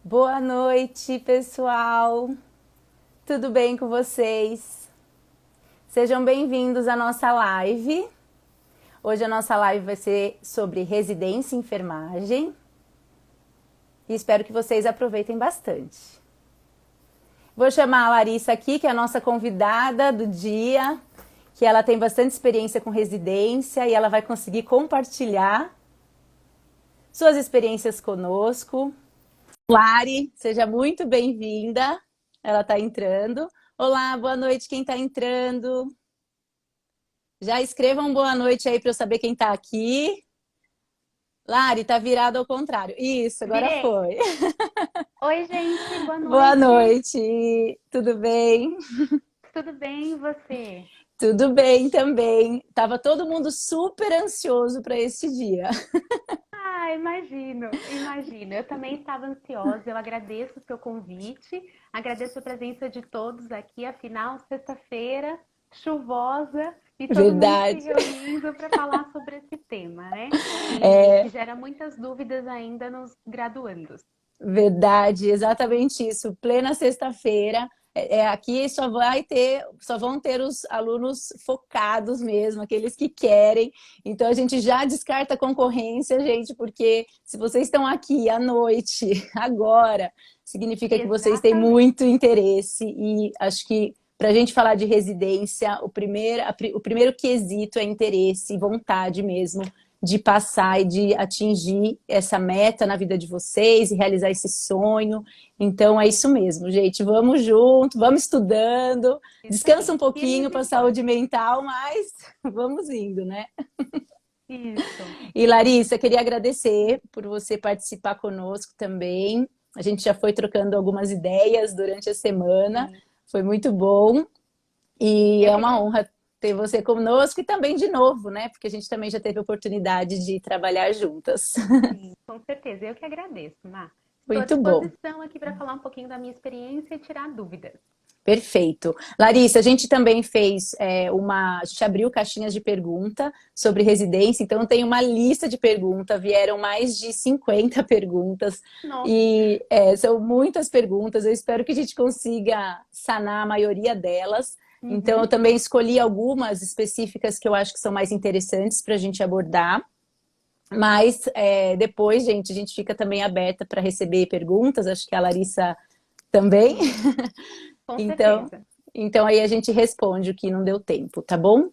Boa noite, pessoal. Tudo bem com vocês? Sejam bem-vindos à nossa live. Hoje a nossa live vai ser sobre residência e enfermagem. E espero que vocês aproveitem bastante. Vou chamar a Larissa aqui, que é a nossa convidada do dia, que ela tem bastante experiência com residência e ela vai conseguir compartilhar suas experiências conosco. Lari, seja muito bem-vinda. Ela está entrando. Olá, boa noite quem está entrando. Já escrevam boa noite aí para eu saber quem está aqui. Lari, está virado ao contrário. Isso, agora Virei. foi. Oi, gente, boa Boa noite. noite, tudo bem? Tudo bem, e você? Tudo bem também. Tava todo mundo super ansioso para esse dia. Ah, imagino. Eu também estava ansiosa. Eu agradeço o seu convite, agradeço a presença de todos aqui. Afinal, sexta-feira, chuvosa e todo mundo se Verdade. reunindo para falar sobre esse tema, né? Que É, gera muitas dúvidas ainda nos graduandos. verdade, exatamente isso. Plena sexta-feira. Aqui só vão ter os alunos focados mesmo, aqueles que querem. Então a gente já descarta a concorrência, gente, porque se vocês estão aqui à noite, agora, significa que vocês têm Exatamente. muito interesse. E acho que para a gente falar de residência, o primeiro quesito é interesse e vontade mesmo de passar e de atingir essa meta na vida de vocês e realizar esse sonho. Então é isso mesmo, gente. Vamos junto, vamos estudando. Isso Descansa aí. um pouquinho Firmes para e a saúde fortes. mental, mas vamos indo, né? Isso. E Larissa, queria agradecer por você participar conosco também. A gente já foi trocando algumas ideias durante a semana. Sim. Foi muito bom. E Eu é que uma agradeço. honra ter você conosco e também de novo, né? Porque a gente também já teve a oportunidade de trabalhar juntas. Sim, com certeza. Eu que agradeço, Má. Estou à Muito bom. disposição aqui para falar um pouquinho da minha experiência e tirar dúvidas. Perfeito. Larissa, a gente também fez a gente abriu caixinhas de pergunta sobre residência, então tem uma lista de perguntas, vieram mais de 50 perguntas, Nossa. e são muitas perguntas, eu espero que a gente consiga sanar a maioria delas. Então, eu Uhum. também escolhi algumas específicas que eu acho que são mais interessantes para a gente abordar. Mas depois, gente, a gente fica também aberta para receber perguntas, acho que a Larissa também. Sim, com Então, certeza. então aí a gente responde o que não deu tempo, tá bom? Tá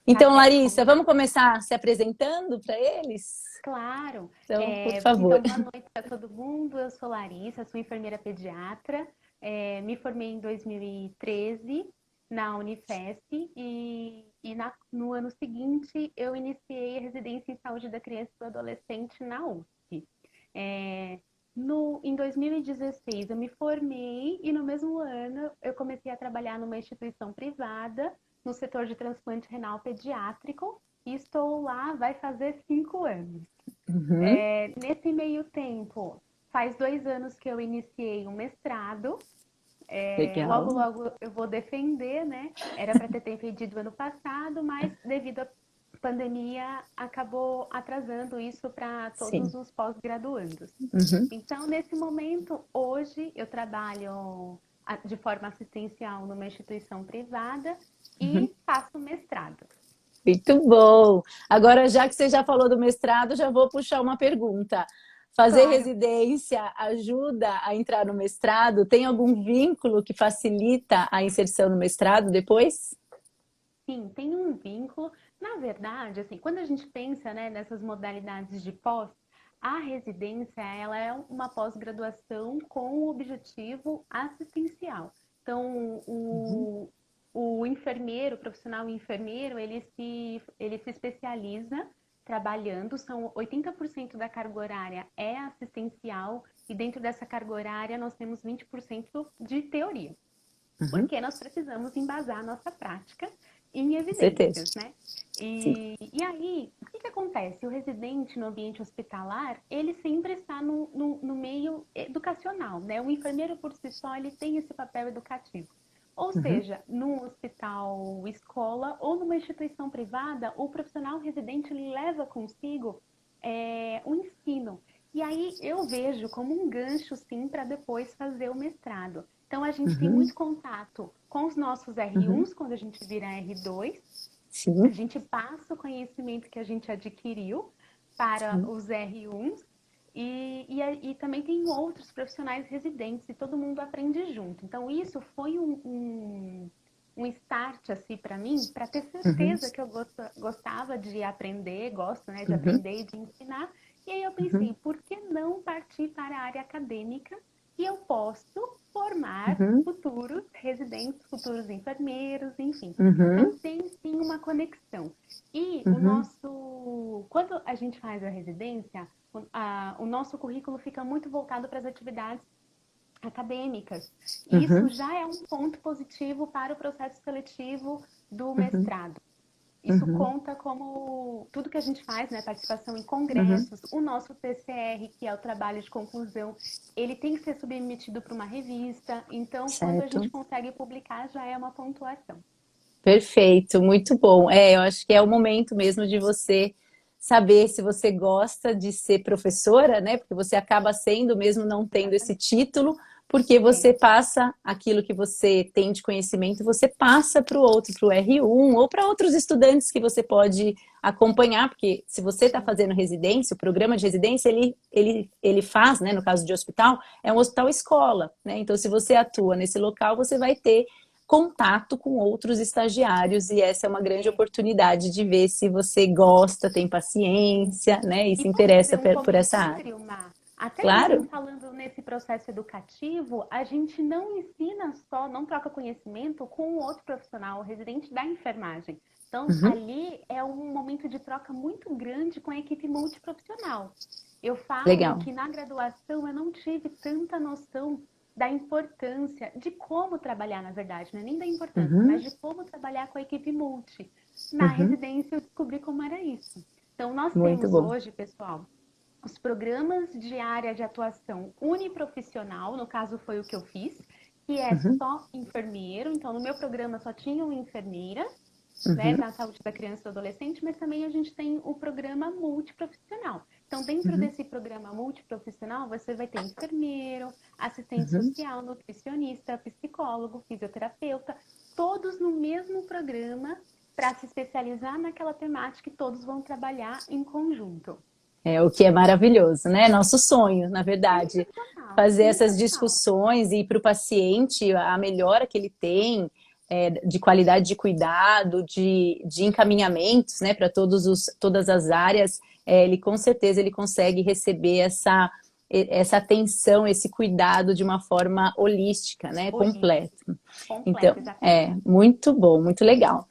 Então, certo, Larissa, vamos combinado. começar se apresentando para eles? Claro. Então, por favor. Então, boa noite a todo mundo. Eu sou Larissa, sou enfermeira pediatra. Me formei em 2013 na Unifesp no ano seguinte eu iniciei a residência em saúde da criança e do adolescente na USP. É, em 2016 eu me formei e no mesmo ano eu comecei a trabalhar numa instituição privada no setor de transplante renal pediátrico e estou lá, vai fazer 5 anos. Uhum, Nesse meio tempo, faz 2 anos que eu iniciei um mestrado. Logo, legal. logo eu vou defender, né? Era para ter defendido ano passado, mas devido à pandemia acabou atrasando isso para todos Sim. os pós-graduandos. Uhum, Então, nesse momento, hoje eu trabalho de forma assistencial numa instituição privada uhum. e faço mestrado. Muito bom. Agora, já que você já falou do mestrado, já vou puxar uma pergunta. Fazer Claro. residência ajuda a entrar no mestrado? Tem algum vínculo que facilita a inserção no mestrado depois? Sim, tem um vínculo. Na verdade, assim, quando a gente pensa, né, nessas modalidades de pós, a residência, ela é uma pós-graduação com o objetivo assistencial. Então, Uhum, o enfermeiro, o profissional enfermeiro, ele se especializa trabalhando, são 80% da carga horária é assistencial e dentro dessa carga horária nós temos 20% de teoria, uhum, porque nós precisamos embasar a nossa prática em com certeza. evidências, né? Sim. E aí, o que acontece? O residente no ambiente hospitalar, ele sempre está no meio educacional, né? O enfermeiro, por si só, ele tem esse papel educativo. Ou Uhum, seja, num hospital escola ou numa instituição privada, o profissional residente ele leva consigo o ensino. E aí eu vejo como um gancho, sim, para depois fazer o mestrado. Então a gente tem Uhum, muito contato com os nossos uhum, R1s, quando a gente vira R2, a sim, gente passa o conhecimento que a gente adquiriu para sim. os R1s e também tem outros profissionais residentes e todo mundo aprende junto. Então, isso foi um start assim para mim, para ter Uhum, certeza que eu gostava de aprender, gosto, né, de uhum, aprender e de ensinar. E aí eu uhum, pensei, por que não partir para a área acadêmica e eu posso formar uhum, futuros residentes, futuros enfermeiros, enfim. Então uhum, tem sim uma conexão. E o uhum, nosso, quando a gente faz a residência, o nosso currículo fica muito voltado para as atividades acadêmicas. E isso uhum, já é um ponto positivo para o processo seletivo do uhum, mestrado. Isso uhum, conta como tudo que a gente faz, né? Participação em uhum, congressos, o nosso TCR, que é o trabalho de conclusão, ele tem que ser submetido para uma revista. Então, quando a gente certo. consegue publicar, já é uma pontuação. Perfeito, muito bom. Eu acho que é o momento mesmo de você saber se você gosta de ser professora, né? Porque você acaba sendo, mesmo não tendo esse Exatamente. título, porque É, você passa aquilo que você tem de conhecimento, você passa para o outro, para o R1 ou para outros estudantes que você pode acompanhar, porque se você está sim. fazendo residência, o programa de residência, ele faz, né, no caso de hospital, é um hospital escola, né? Então, se você atua nesse local, você vai ter contato com outros estagiários e essa é uma grande É. oportunidade de ver se você gosta, tem paciência, né, e E se posso interessa fazer um por essa área. comentário, Mar? Até mesmo Claro? falando nesse processo educativo, a gente não ensina só, não troca conhecimento com o outro profissional, o residente da enfermagem. Então, Uhum, ali é um momento de troca muito grande com a equipe multiprofissional. Eu falo legal. que na graduação eu não tive tanta noção da importância de como trabalhar, na verdade, não é nem da importância, mas Uhum, de como trabalhar com a equipe multi. Na uhum, residência eu descobri como era isso. Então, nós muito temos bom. hoje, pessoal, os programas de área de atuação uniprofissional, no caso foi o que eu fiz, que é Uhum, só enfermeiro. Então, no meu programa só tinham enfermeiras, né, uhum, para a saúde da criança e do adolescente, mas também a gente tem o programa multiprofissional. Então, dentro uhum, desse programa multiprofissional, você vai ter enfermeiro, assistente uhum. social, nutricionista, psicólogo, fisioterapeuta, todos no mesmo programa para se especializar naquela temática e todos vão trabalhar em conjunto. É o que é maravilhoso, né? Nosso sonho, na verdade, Sensacional, fazer essas sensacional. discussões e para o paciente a melhora que ele tem de qualidade de cuidado, de encaminhamentos, né, para todas as áreas, ele com certeza ele consegue receber essa atenção, esse cuidado de uma forma holística, né, completa. Holístico, Então, completo, exatamente. muito bom, muito legal.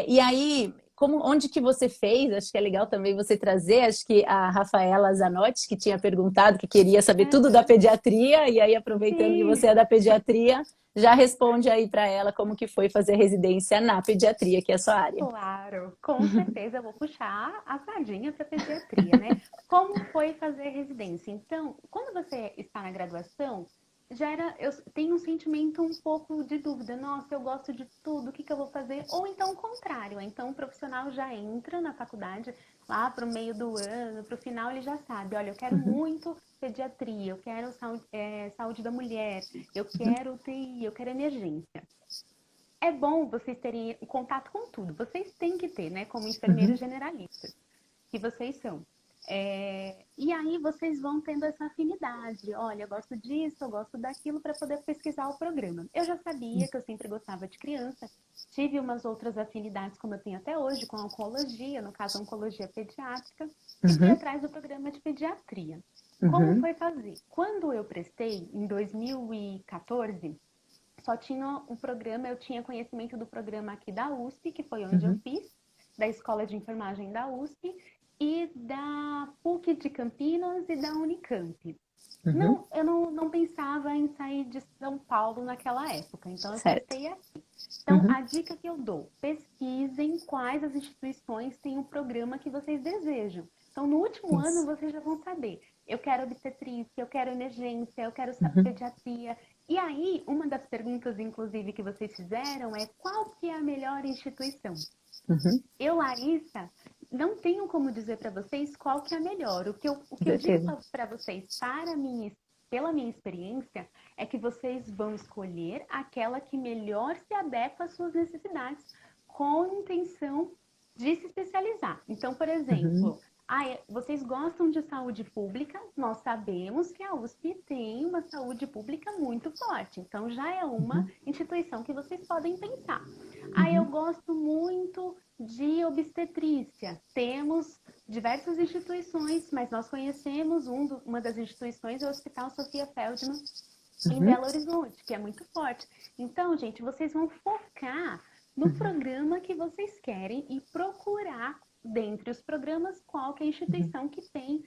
E aí, onde que você fez? Acho que é legal também você trazer. Acho que a Rafaela Zanotti, que tinha perguntado, que queria saber tudo da Uhum. pediatria, e aí, aproveitando que Sim, você é da pediatria, já responde aí para ela como que foi fazer residência na pediatria, que é a sua área. claro, com certeza eu vou puxar a sardinha para pediatria, né? Como foi fazer residência? Então, quando você está na graduação, eu tenho um sentimento um pouco de dúvida. Nossa, eu gosto de tudo, o que que eu vou fazer? Ou então o contrário, então o profissional já entra na faculdade lá para o meio do ano, para o final ele já sabe, olha, eu quero Uhum, muito pediatria, eu quero saúde da mulher, eu uhum, quero UTI, eu quero emergência. É bom vocês terem contato com tudo. Vocês têm que ter, né? Como enfermeiros uhum, generalistas, que vocês são. E aí vocês vão tendo essa afinidade. Olha, eu gosto disso, eu gosto daquilo, para poder pesquisar o programa. Eu já sabia que eu sempre gostava de criança. Tive umas outras afinidades, como eu tenho até hoje, com a oncologia, no caso, a oncologia pediátrica, e fui uhum, atrás do programa de pediatria. Como uhum, foi fazer? Quando eu prestei, em 2014, só tinha um programa, eu tinha conhecimento do programa aqui da USP, que foi onde eu uhum, fiz, da Escola de Enfermagem da USP, e da PUC de Campinas e da Unicamp. uhum, Não, eu não pensava em sair de São Paulo naquela época, então eu certo. prestei aqui. Então, Uhum, a dica que eu dou, pesquisem quais as instituições têm o programa que vocês desejam. Então, no último ano, isso. vocês já vão saber. Eu quero obstetrícia, eu quero emergência, eu quero Uhum, pediatria. E aí, uma das perguntas, inclusive, que vocês fizeram é qual que é a melhor instituição? uhum, Eu, Larissa, não tenho como dizer para vocês qual que é a melhor. O Com que eu digo certeza. para vocês, pela minha experiência, é que vocês vão escolher aquela que melhor se adequa às suas necessidades, com intenção de se especializar. Então, por Uhum, exemplo, vocês gostam de saúde pública? Nós sabemos que a USP tem uma saúde pública muito forte, então já é uma uhum, instituição que vocês podem pensar. Eu uhum, gosto muito de obstetrícia. Temos diversas instituições, mas nós conhecemos uma das instituições, é o Hospital Sofia Feldman, em uhum, Belo Horizonte, que é muito forte. Então, gente, vocês vão focar no uhum, programa que vocês querem e procurar, dentre os programas, qual que é a uhum, instituição que tem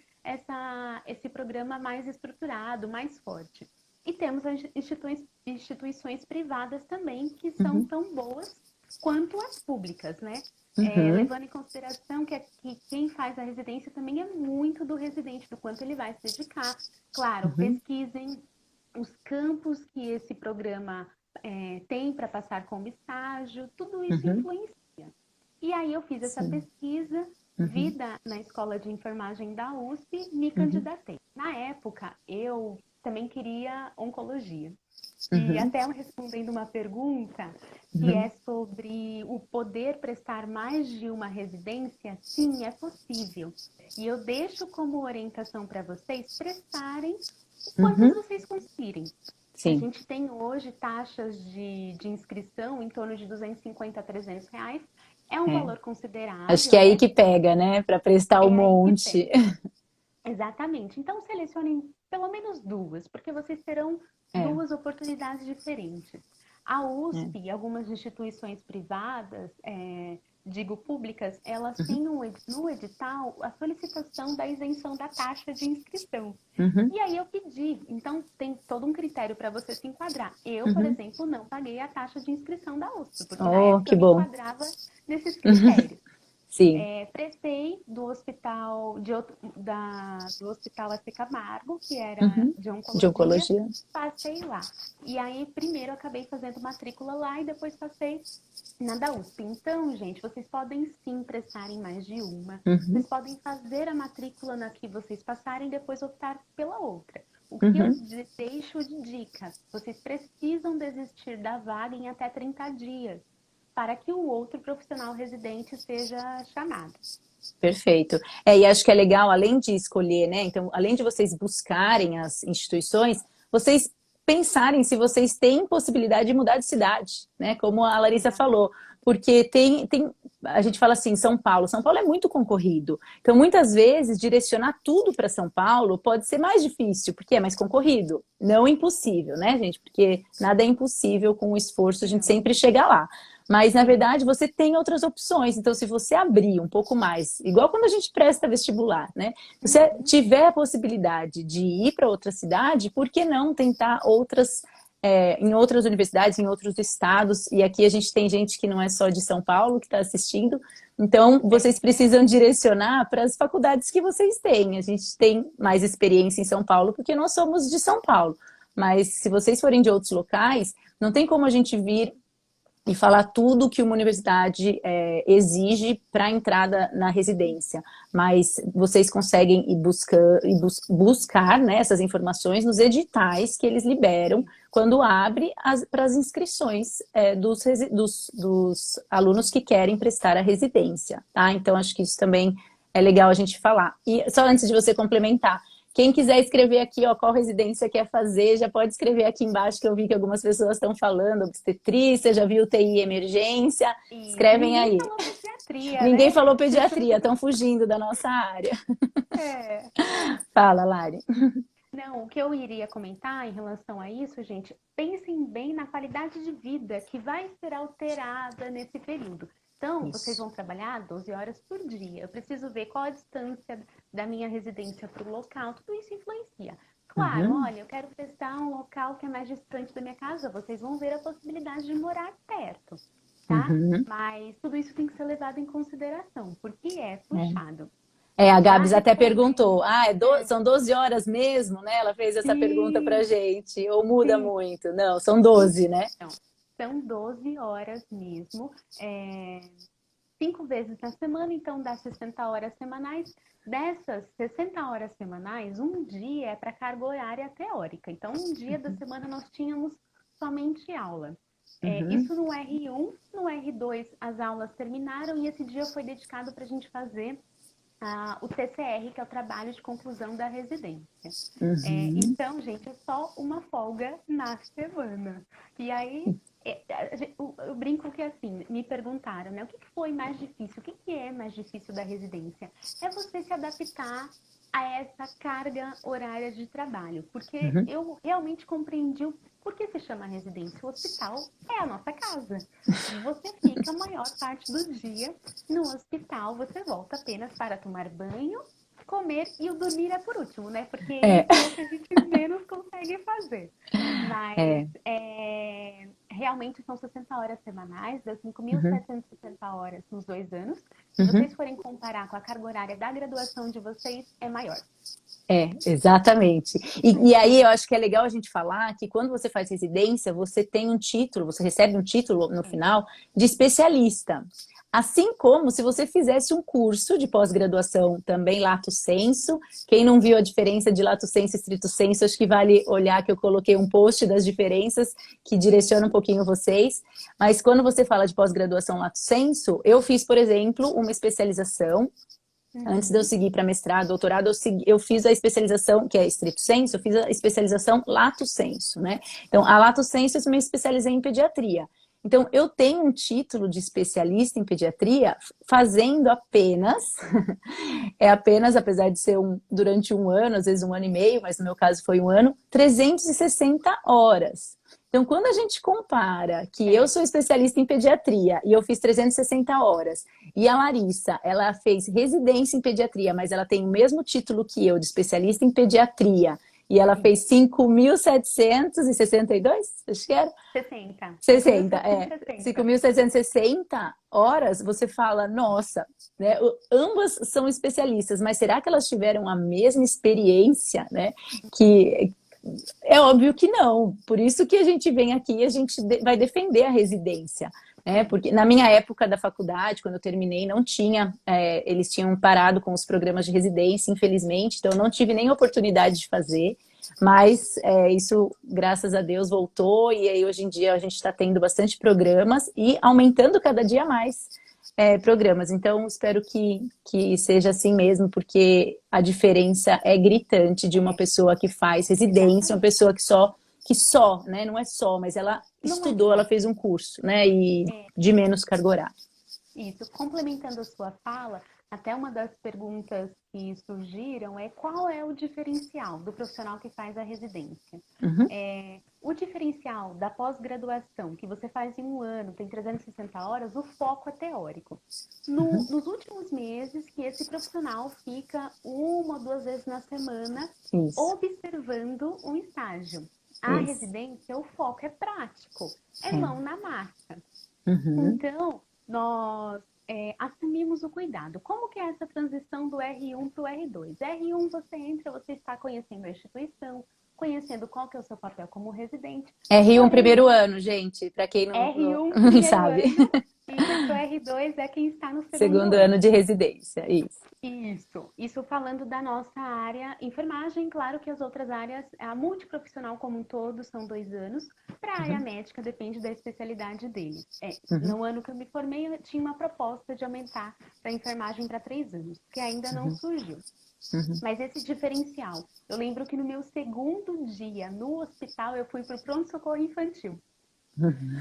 esse programa mais estruturado, mais forte. E temos as instituições privadas também, que são uhum, tão boas quanto as públicas, né? uhum, Levando em consideração que quem faz a residência também é muito do residente, do quanto ele vai se dedicar. Claro, uhum, pesquisem os campos que esse programa tem para passar como estágio, tudo isso uhum, influencia. E aí eu fiz essa sim. pesquisa, Uhum, na Escola de Enfermagem da USP, me uhum, candidatei. Na época, eu também queria oncologia. E uhum, até respondendo uma pergunta que uhum, é sobre o poder prestar mais de uma residência, sim, é possível. E eu deixo como orientação para vocês prestarem quantas uhum, vocês conseguirem. A sim. gente tem hoje taxas de inscrição em torno de 250 a 300 reais. É um É. valor Acho que considerável, é aí né? que pega, né? Para prestar o É aí que pega. monte. Exatamente. Então, selecionem pelo menos duas, porque vocês terão É, duas oportunidades diferentes. A é. USP e algumas instituições privadas, digo públicas, elas Uhum, têm no edital a solicitação da isenção da taxa de inscrição. uhum, E aí eu pedi, então tem todo um critério para você se enquadrar. Eu, por uhum. exemplo, não paguei a taxa de inscrição da USP, porque na Oh, época que eu me bom. enquadrava nesses critérios. Sim. Prestei do hospital do hospital AC Camargo, que era Uhum. de De oncologia, oncologia. passei lá. E aí, primeiro, acabei fazendo matrícula lá e depois passei na da USP. Então, gente, vocês podem sim prestar em mais de uma. Uhum, Vocês podem fazer a matrícula na que vocês passarem e depois optar pela outra. O que eu uhum. deixo de dica? Vocês precisam desistir da vaga em até 30 dias para que o outro profissional residente seja chamado. Perfeito. É, e acho que é legal, além de escolher, né? Então, além de vocês buscarem as instituições, vocês pensarem se vocês têm possibilidade de mudar de cidade, né? Como a Larissa Exato. falou, porque a gente fala assim, São Paulo é muito concorrido. Então, muitas vezes, direcionar tudo para São Paulo pode ser mais difícil, porque é mais concorrido. Não impossível, né, gente? Porque nada é impossível com o esforço, a gente Não, sempre chega lá. Mas, na sim. verdade, você tem outras opções. Então, se você abrir um pouco mais, igual quando a gente presta vestibular, né? Se você Uhum. tiver a possibilidade de ir para outra cidade, por que não tentar em outras universidades, em outros estados? E aqui a gente tem gente que não é só de São Paulo que está assistindo. Então, vocês É, precisam direcionar para as faculdades que vocês têm. A gente tem mais experiência em São Paulo porque nós somos de São Paulo. Mas se vocês forem de outros locais, não tem como a gente vir e falar tudo que uma universidade exige para a entrada na residência. Mas vocês conseguem buscar né, essas informações nos editais que eles liberam sim. quando abre para as inscrições dos alunos que querem prestar a residência. Tá? Então, acho que isso também é legal a gente falar. E só antes de você complementar, quem quiser escrever aqui, ó, qual residência quer fazer, já pode escrever aqui embaixo, que eu vi que algumas pessoas estão falando, obstetrícia, já viu UTI emergência, Isso. escrevem Ninguém aí. falou pediatria, Ninguém né? falou pediatria, estão fugindo da nossa área. É. Fala, Lari. Não, o que eu iria comentar em relação a isso, gente, pensem bem na qualidade de vida que vai ser alterada nesse período. Então, vocês Isso. vão trabalhar 12 horas por dia. Eu preciso ver qual a distância da minha residência para o local. Tudo isso influencia. Claro, Uhum, olha, eu quero prestar um local que é mais distante da minha casa. Vocês vão ver a possibilidade de morar perto, tá? uhum. Mas tudo isso tem que ser levado em consideração, porque é É. puxado. A Já Gabs até respondendo, perguntou, são 12 horas mesmo, né? Ela fez essa pergunta pra sim, gente, ou muda sim. muito? Não, são 12, né? Então, são 12 horas mesmo. 5 vezes na semana, então dá 60 horas semanais. Dessas 60 horas semanais, um dia é para carga horária teórica. Então, um dia da semana nós tínhamos somente aula. Isso no R1, no R2 as aulas terminaram e esse dia foi dedicado para a gente fazer o TCR, que é o trabalho de conclusão da residência. Então, gente, é só uma folga na semana. E aí, eu brinco que assim, me perguntaram, né? O que foi mais difícil? O que é mais difícil da residência? É você se adaptar a essa carga horária de trabalho. Porque eu realmente compreendi o porquê se chama residência. O hospital é a nossa casa. Você fica a maior parte do dia no hospital, você volta apenas para tomar banho, comer e o dormir é por último, né? Porque esse é o que a gente menos consegue fazer. Mas realmente são 60 horas semanais, deu 5.760 horas nos 2 anos. Se vocês forem comparar com a carga horária da graduação de vocês, é maior. Exatamente. E aí eu acho que é legal a gente falar que quando você faz residência, você tem um título, você recebe um título no final de especialista. Assim como se você fizesse um curso de pós-graduação também lato sensu. Quem não viu a diferença de lato sensu e estrito sensu, acho que vale olhar que eu coloquei um post das diferenças que direciona um pouquinho vocês. Mas quando você fala de pós-graduação lato sensu, eu fiz, por exemplo, uma especialização. Antes de eu seguir para mestrado, doutorado, eu fiz a especialização, que é estrito sensu, eu fiz a especialização lato sensu, né? Então, a lato sensu eu me especializei em pediatria. Então, eu tenho um título de especialista em pediatria fazendo apenas, apesar de ser durante um ano, às vezes um ano e meio, mas no meu caso foi um ano, 360 horas. Então, quando a gente compara que eu sou especialista em pediatria e eu fiz 360 horas, e a Larissa, ela fez residência em pediatria, mas ela tem o mesmo título que eu, de especialista em pediatria, e ela fez 5.762, acho que era? 60, 5.760 horas, você fala, nossa, né? Ambas são especialistas, mas será que elas tiveram a mesma experiência, né? Que é óbvio que não. Por isso que a gente vem aqui e a gente vai defender a residência. Porque na minha época da faculdade, quando eu terminei, não tinha, eles tinham parado com os programas de residência, infelizmente, então eu não tive nem oportunidade de fazer, mas isso, graças a Deus, voltou, e aí hoje em dia a gente está tendo bastante programas e aumentando cada dia mais programas. Então, espero que seja assim mesmo, porque a diferença é gritante de uma pessoa que faz residência, uma pessoa que só, né? Não é só, mas ela estudou, ela fez um curso, né? E de menos carga horária. Isso, complementando a sua fala, até uma das perguntas que surgiram é qual é o diferencial do profissional que faz a residência? O diferencial da pós-graduação, que você faz em um ano, tem 360 horas, o foco é teórico. Nos últimos meses, que esse profissional fica 1 ou 2 vezes na semana observando um estágio. A residência, o foco é prático, é mão na massa. Então, nós assumimos o cuidado. Como que é essa transição do R1 para o R2? R1 você entra, você está conhecendo a instituição, conhecendo qual que é o seu papel como residente. R1 primeiro ano, gente, para quem não sabe. Isso, R2 é quem está no segundo ano de residência, Isso falando da nossa área enfermagem, claro que as outras áreas, a multiprofissional como um todo, são 2 anos. Para a área médica, depende da especialidade dele. No ano que eu me formei, eu tinha uma proposta de aumentar para enfermagem para 3 anos, que ainda não surgiu. Mas esse diferencial, eu lembro que no meu segundo dia no hospital, eu fui para o pronto-socorro infantil.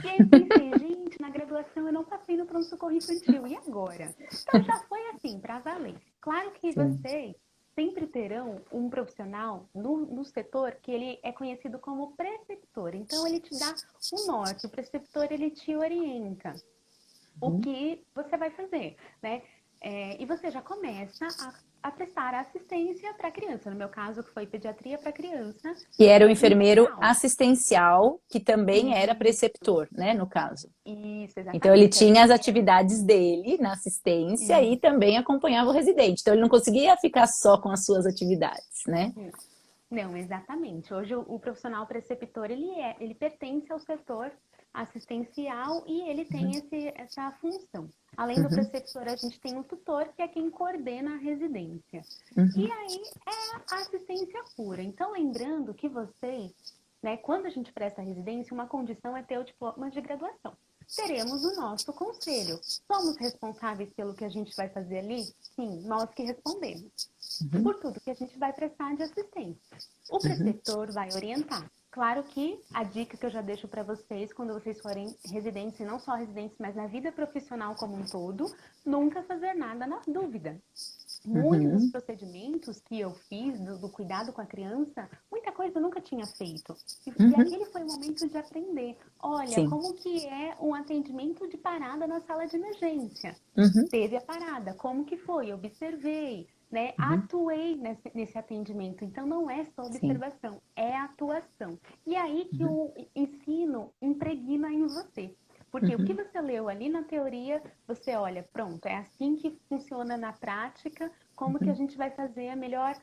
E aí eu pensei, gente, na graduação eu não passei no pronto-socorro infantil, e agora? Então já foi assim, para valer. Claro que vocês sempre terão um profissional no setor que ele é conhecido como preceptor. Então ele te dá o norte, o preceptor ele te orienta o que você vai fazer, né? E você já começa a prestar assistência para a criança. No meu caso, que foi pediatria para criança. E era o enfermeiro assistencial, que também era preceptor, né, no caso. Isso, exatamente. Então, ele tinha as atividades dele na assistência e também acompanhava o residente. Então, ele não conseguia ficar só com as suas atividades, né? Não, exatamente. Hoje, o profissional preceptor, ele pertence ao setor assistencial e ele tem essa função. Além do preceptor, a gente tem um tutor, que é quem coordena a residência. E aí é a assistência pura. Então, lembrando que vocês, né, quando a gente presta residência, uma condição é ter o diploma de graduação. Teremos o nosso conselho. Somos responsáveis pelo que a gente vai fazer ali? Sim, nós que respondemos. Por tudo que a gente vai prestar de assistência. O preceptor vai orientar. Claro que a dica que eu já deixo para vocês, quando vocês forem residentes, e não só residentes, mas na vida profissional como um todo, nunca fazer nada na dúvida. Muitos dos procedimentos que eu fiz, do cuidado com a criança, muita coisa eu nunca tinha feito. E aquele foi o momento de aprender. Olha, Sim. como que é um atendimento de parada na sala de emergência? Teve a parada, como que foi? Observei, né? Atuei nesse atendimento. Então, não é só observação, é atuação. E aí que o ensino impregna em você. Porque o que você leu ali na teoria, você olha, pronto, é assim que funciona na prática, como que a gente vai fazer a melhor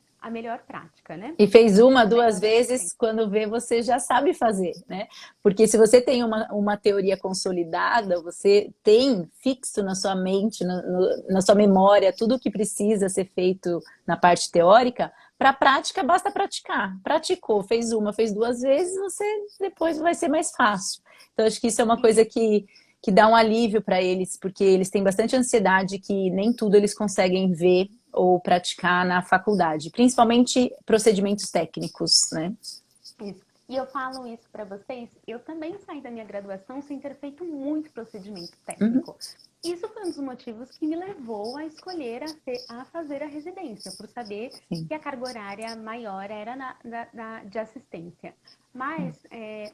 prática, né? E fez uma, duas vezes, quando vê, você já sabe fazer, né? Porque se você tem uma teoria consolidada, você tem fixo na sua mente, na sua memória, tudo o que precisa ser feito na parte teórica, para a prática basta praticar. Praticou, fez uma, fez duas vezes, você depois vai ser mais fácil. Então, acho que isso é uma coisa que dá um alívio para eles, porque eles têm bastante ansiedade, que nem tudo eles conseguem ver ou praticar na faculdade, principalmente procedimentos técnicos, né? Isso. E eu falo isso para vocês, eu também saí da minha graduação sem ter feito muito procedimento técnico. Isso foi um dos motivos que me levou a escolher a fazer a residência, por saber que a carga horária maior era de assistência. Mas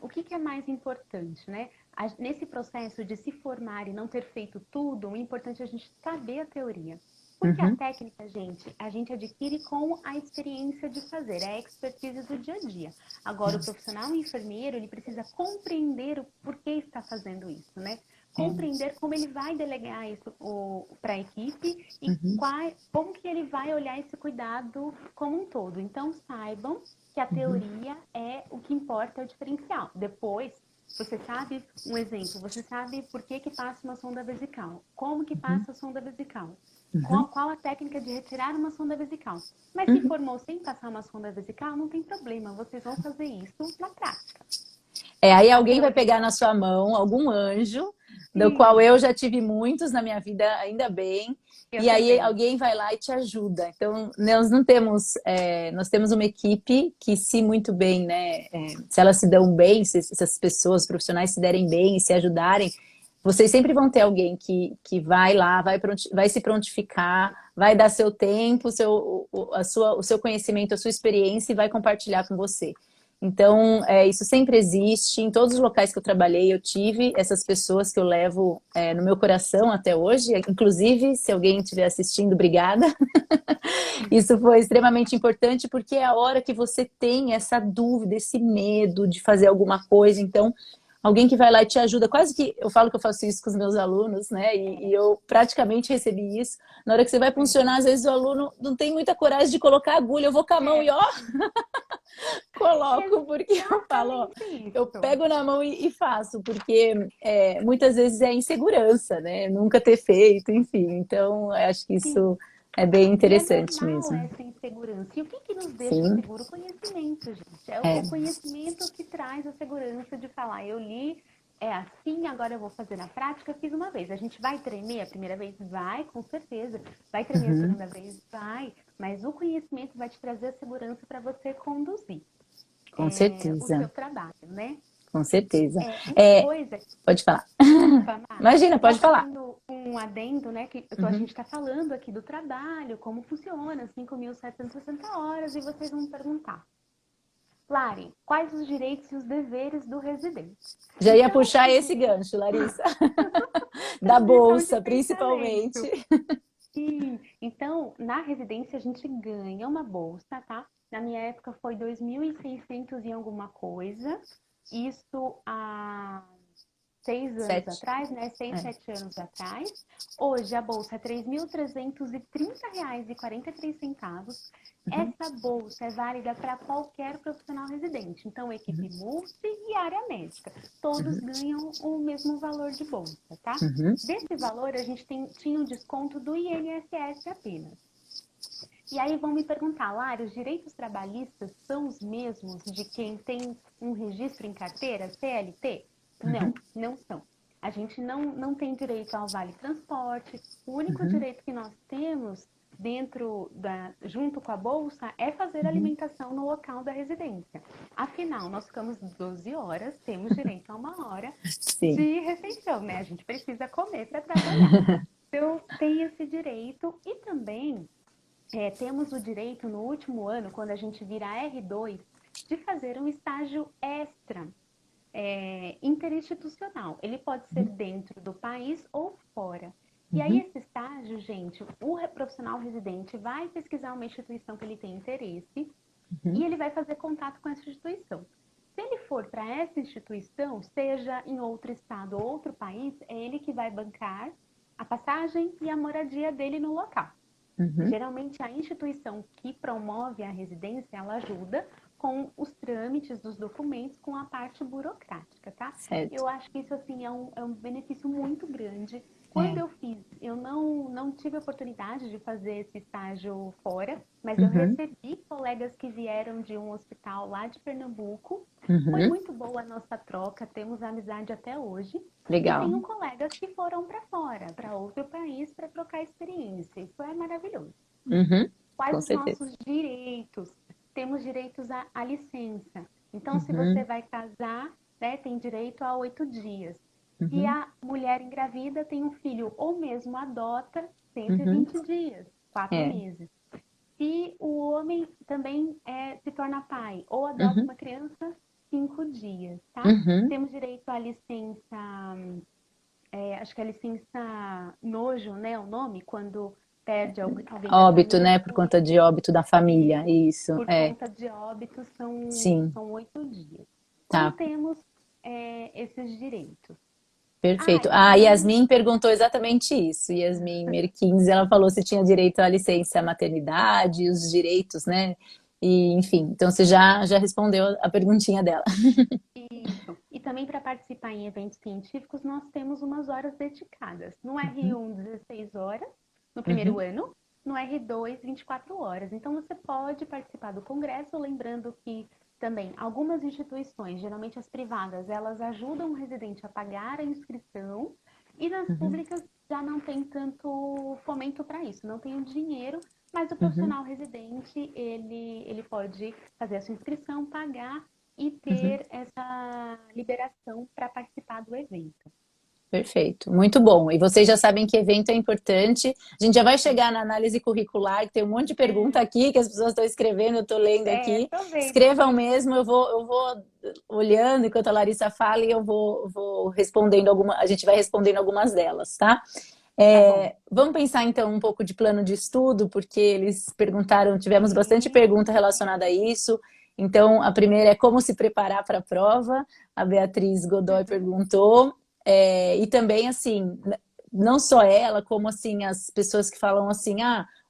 o que é mais importante, né? Nesse processo de se formar e não ter feito tudo, o importante é a gente saber a teoria. Porque a técnica, a gente adquire com a experiência de fazer, é a expertise do dia a dia. Agora, o profissional enfermeiro, ele precisa compreender o porquê está fazendo isso, né? Compreender como ele vai delegar isso para a equipe e como que ele vai olhar esse cuidado como um todo. Então, saibam que a teoria é o que importa, é o diferencial. Depois, você sabe, um exemplo, você sabe por que passa uma sonda vesical, como que passa a sonda vesical. Qual a técnica de retirar uma sonda vesical? Mas se formou sem passar uma sonda vesical, não tem problema, vocês vão fazer isso na prática. Aí alguém vai pegar na sua mão, algum anjo, do qual eu já tive muitos na minha vida, ainda bem, e aí alguém vai lá e te ajuda. Então, nós temos uma equipe que, se muito bem, né, se elas se dão bem, se essas pessoas profissionais se derem bem e se ajudarem, vocês sempre vão ter alguém que vai lá, vai se prontificar, vai dar seu tempo, o seu conhecimento, a sua experiência e vai compartilhar com você. Então, isso sempre existe. Em todos os locais que eu trabalhei, eu tive essas pessoas que eu levo no meu coração até hoje. Inclusive, se alguém estiver assistindo, obrigada. Isso foi extremamente importante, porque é a hora que você tem essa dúvida, esse medo de fazer alguma coisa. Então, alguém que vai lá e te ajuda, quase que eu falo que eu faço isso com os meus alunos, né? E eu praticamente recebi isso. Na hora que você vai funcionar, às vezes o aluno não tem muita coragem de colocar a agulha, eu vou com a mão e ó, coloco, porque eu falo, ó, eu pego na mão e faço, porque muitas vezes é insegurança, né? Nunca ter feito, enfim. Então, eu acho que isso é bem interessante mesmo. Essa insegurança. E o que nos deixa seguro? O conhecimento, gente. É o conhecimento que traz a segurança de falar, eu li, é assim, agora eu vou fazer na prática, fiz uma vez. A gente vai tremer a primeira vez? Vai, com certeza. Vai tremer a segunda vez? Vai. Mas o conhecimento vai te trazer a segurança para você conduzir Com certeza. o seu trabalho, né? Com certeza. Coisa... Pode falar. Imagina, pode falar. Um adendo, né? Que a gente está falando aqui do trabalho, como funciona, 5.760 horas, e vocês vão me perguntar. Lari, quais os direitos e os deveres do residente? Já ia puxar esse gancho, Larissa. Da bolsa, principalmente. Sim. Então, na residência a gente ganha uma bolsa, tá? Na minha época foi 2.600 e alguma coisa. Isso há 6 anos atrás, né? 6, 7 anos atrás. Hoje a bolsa é R$ 3.330,43. Essa bolsa é válida para qualquer profissional residente. Então, equipe multi e área médica. Todos ganham o mesmo valor de bolsa, tá? Uhum. Desse valor, a gente tinha um desconto do INSS apenas. E aí vão me perguntar, Lara, os direitos trabalhistas são os mesmos de quem tem um registro em carteira, CLT? Não, não são. A gente não tem direito ao vale transporte. O único direito que nós temos junto com a bolsa é fazer alimentação no local da residência. Afinal, nós ficamos 12 horas, temos direito a 1 hora Sim. de refeição, né? A gente precisa comer para trabalhar. Então, tem esse direito e também temos o direito no último ano, quando a gente vira R2, de fazer um estágio extra interinstitucional. Ele pode ser dentro do país ou fora. E aí, esse estágio, gente, o profissional residente vai pesquisar uma instituição que ele tem interesse e ele vai fazer contato com essa instituição. Se ele for para essa instituição, seja em outro estado ou outro país, é ele que vai bancar a passagem e a moradia dele no local. Geralmente, a instituição que promove a residência, ela ajuda com os trâmites dos documentos, com a parte burocrática, tá? Certo. Eu acho que isso, assim, é um benefício muito grande. Quando eu fiz, eu não tive a oportunidade de fazer esse estágio fora, mas eu recebi colegas que vieram de um hospital lá de Pernambuco. Foi muito boa a nossa troca, temos amizade até hoje. Legal. E tenho colegas que foram para fora, para outro país, para trocar experiência. Isso é maravilhoso. Quais os nossos direitos? Temos direitos à licença. Então, se você vai casar, né, tem direito a 8 dias. Se a mulher engravida tem um filho ou mesmo adota, 120 dias, 4 meses. Se o homem também se torna pai ou adota uma criança, 5 dias, tá? Temos direito à licença, acho que é a licença nojo, né, o nome, quando perde alguém da Óbito, família, né? Por conta de óbito da família, isso. por conta de óbito, são 8 dias. Então, Tá. temos esses direitos. Perfeito. A Yasmin perguntou exatamente isso. Yasmin Merkins, ela falou se tinha direito à licença maternidade, os direitos, né? E, enfim, então você já respondeu a perguntinha dela. Isso. E também para participar em eventos científicos, nós temos umas horas dedicadas. No R1, 16 horas, no primeiro ano. No R2, 24 horas. Então, você pode participar do congresso, lembrando que também algumas instituições, geralmente as privadas, elas ajudam o residente a pagar a inscrição e nas públicas já não tem tanto fomento para isso, não tem o dinheiro, mas o profissional residente, ele pode fazer a sua inscrição, pagar e ter essa liberação para participar do evento. Perfeito, muito bom. E vocês já sabem que evento é importante. A gente já vai chegar na análise curricular, que tem um monte de pergunta aqui que as pessoas estão escrevendo, eu estou lendo aqui. Tô vendo. Escrevam mesmo, eu vou olhando enquanto a Larissa fala e eu vou respondendo a gente vai respondendo algumas delas, tá? Vamos pensar então um pouco de plano de estudo, porque eles perguntaram, tivemos bastante pergunta relacionada a isso. Então, a primeira é como se preparar para a prova. A Beatriz Godoy perguntou. E também, assim, não só ela, como assim, as pessoas que falam assim,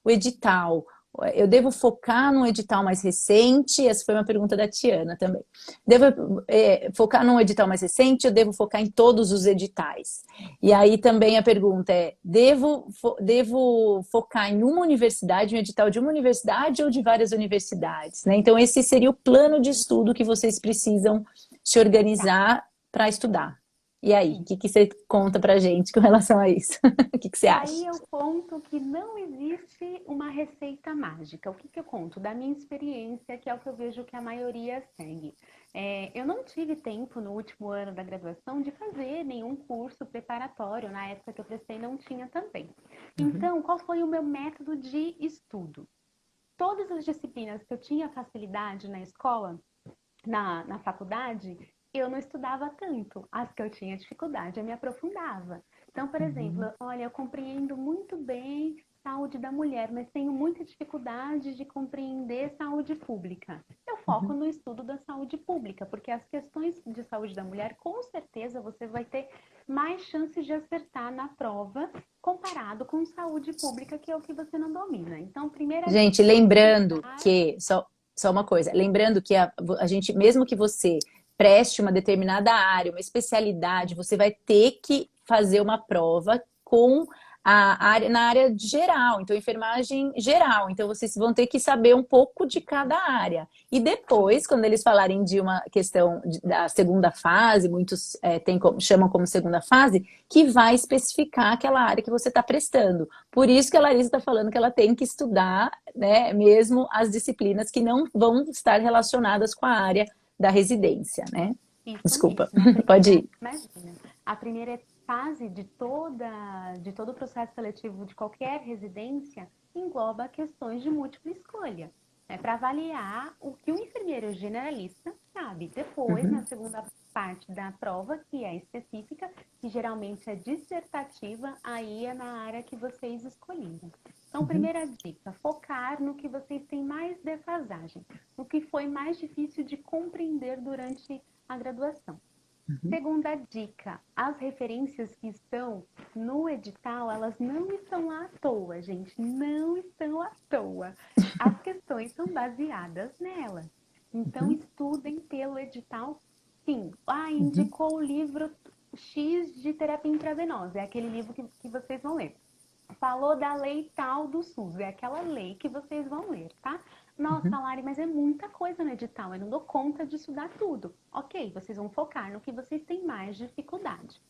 o edital, eu devo focar num edital mais recente? Essa foi uma pergunta da Tiana também. Devo focar num edital mais recente ou devo focar em todos os editais? E aí também a pergunta é, devo focar em uma universidade, um edital de uma universidade ou de várias universidades? Né? Então esse seria o plano de estudo que vocês precisam se organizar para estudar. E aí, o que você conta pra gente com relação a isso? O que você acha? Aí eu conto que não existe uma receita mágica. O que eu conto? Da minha experiência, que é o que eu vejo que a maioria segue. Eu não tive tempo no último ano da graduação de fazer nenhum curso preparatório. Na época que eu prestei, não tinha também. Então, qual foi o meu método de estudo? Todas as disciplinas que eu tinha facilidade na escola, na faculdade, eu não estudava tanto. As que eu tinha dificuldade, eu me aprofundava. Então, por exemplo, olha, eu compreendo muito bem saúde da mulher, mas tenho muita dificuldade de compreender saúde pública. Eu foco no estudo da saúde pública, porque as questões de saúde da mulher, com certeza, você vai ter mais chances de acertar na prova comparado com saúde pública, que é o que você não domina. Então, primeira Gente, dica é lembrando estudar. que, só uma coisa, lembrando que a gente, mesmo que você preste uma determinada área, uma especialidade, você vai ter que fazer uma prova com a área, na área geral, então enfermagem geral. Então vocês vão ter que saber um pouco de cada área. E depois, quando eles falarem de uma questão da segunda fase, muitos chamam como segunda fase, que vai especificar aquela área que você está prestando. Por isso que a Larissa está falando que ela tem que estudar, né, mesmo as disciplinas que não vão estar relacionadas com a área da residência, né? Isso Desculpa, mesmo. pode ir. Imagina, a primeira fase de todo o processo seletivo de qualquer residência engloba questões de múltipla escolha. É para avaliar o que o enfermeiro generalista sabe. Depois, na segunda parte da prova, que é específica, que geralmente é dissertativa, aí é na área que vocês escolheram. Então, primeira dica, focar no que vocês têm mais defasagem, no que foi mais difícil de compreender durante a graduação. Segunda dica, as referências que estão no edital, elas não estão lá à toa, gente, não estão à toa. As questões são baseadas nelas. Então, estudem pelo edital, sim. Indicou o livro X de terapia intravenosa, é aquele livro que vocês vão ler. Falou da lei tal do SUS, é aquela lei que vocês vão ler, tá? Nossa, Lari, mas é muita coisa no edital, eu não dou conta de estudar tudo. Ok, vocês vão focar no que vocês têm mais dificuldade.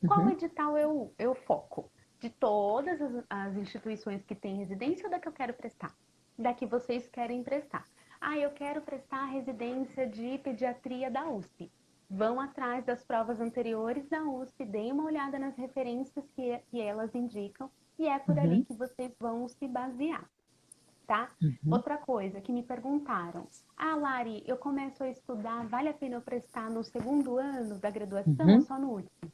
Qual edital eu foco? De todas as instituições que têm residência ou da que eu quero prestar? Da que vocês querem prestar. Eu quero prestar a residência de pediatria da USP. Vão atrás das provas anteriores da USP, deem uma olhada nas referências que elas indicam e é por ali que vocês vão se basear, tá? Outra coisa que me perguntaram, Lari, eu começo a estudar, vale a pena eu prestar no segundo ano da graduação ou só no último?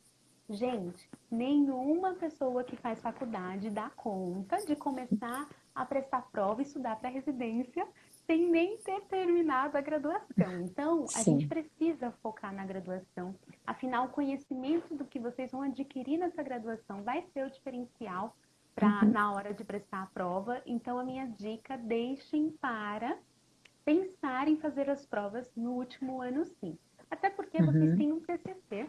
Gente, nenhuma pessoa que faz faculdade dá conta de começar a prestar prova e estudar para residência sem nem ter terminado a graduação. Então, a gente precisa focar na graduação. Afinal, o conhecimento do que vocês vão adquirir nessa graduação vai ser o diferencial na hora de prestar a prova. Então, a minha dica, deixem para pensar em fazer as provas no último ano, sim. Até porque vocês têm um TCC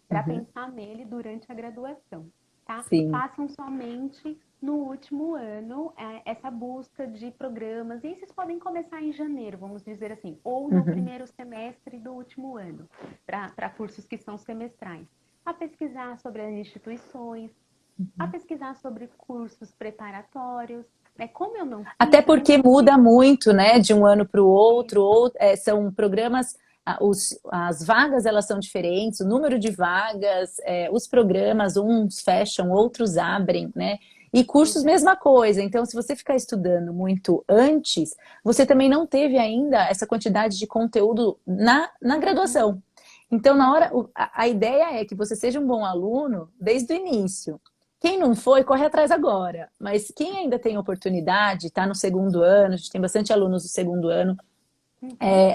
para pensar nele durante a graduação, tá? Sim. Façam somente no último ano essa busca de programas. E vocês podem começar em janeiro, vamos dizer assim, ou no primeiro semestre do último ano, para cursos que são semestrais. A pesquisar sobre as instituições, a pesquisar sobre cursos preparatórios. Como eu não fiz, até porque muda muito, né, de um ano para o outro, são programas, as vagas elas são diferentes, o número de vagas, os programas, uns fecham, outros abrem, né? E cursos, mesma coisa. Então, se você ficar estudando muito antes, você também não teve ainda essa quantidade de conteúdo na graduação. Então, na hora, a ideia é que você seja um bom aluno desde o início. Quem não foi, corre atrás agora. Mas quem ainda tem oportunidade, está no segundo ano, a gente tem bastante alunos do segundo ano,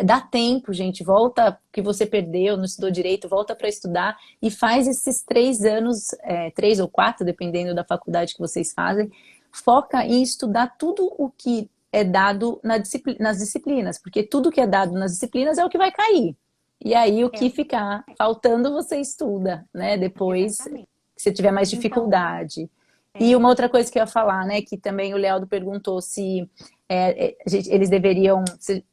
dá tempo, gente, volta que você perdeu, não estudou direito, volta para estudar e faz esses 3 anos, 3 ou 4, dependendo da faculdade que vocês fazem, foca em estudar tudo o que é dado nas disciplinas, porque tudo que é dado nas disciplinas é o que vai cair. E aí o que ficar faltando você estuda, né? Depois, Exatamente. que você tiver mais dificuldade. E uma outra coisa que eu ia falar, né, que também o Lealdo perguntou se eles deveriam,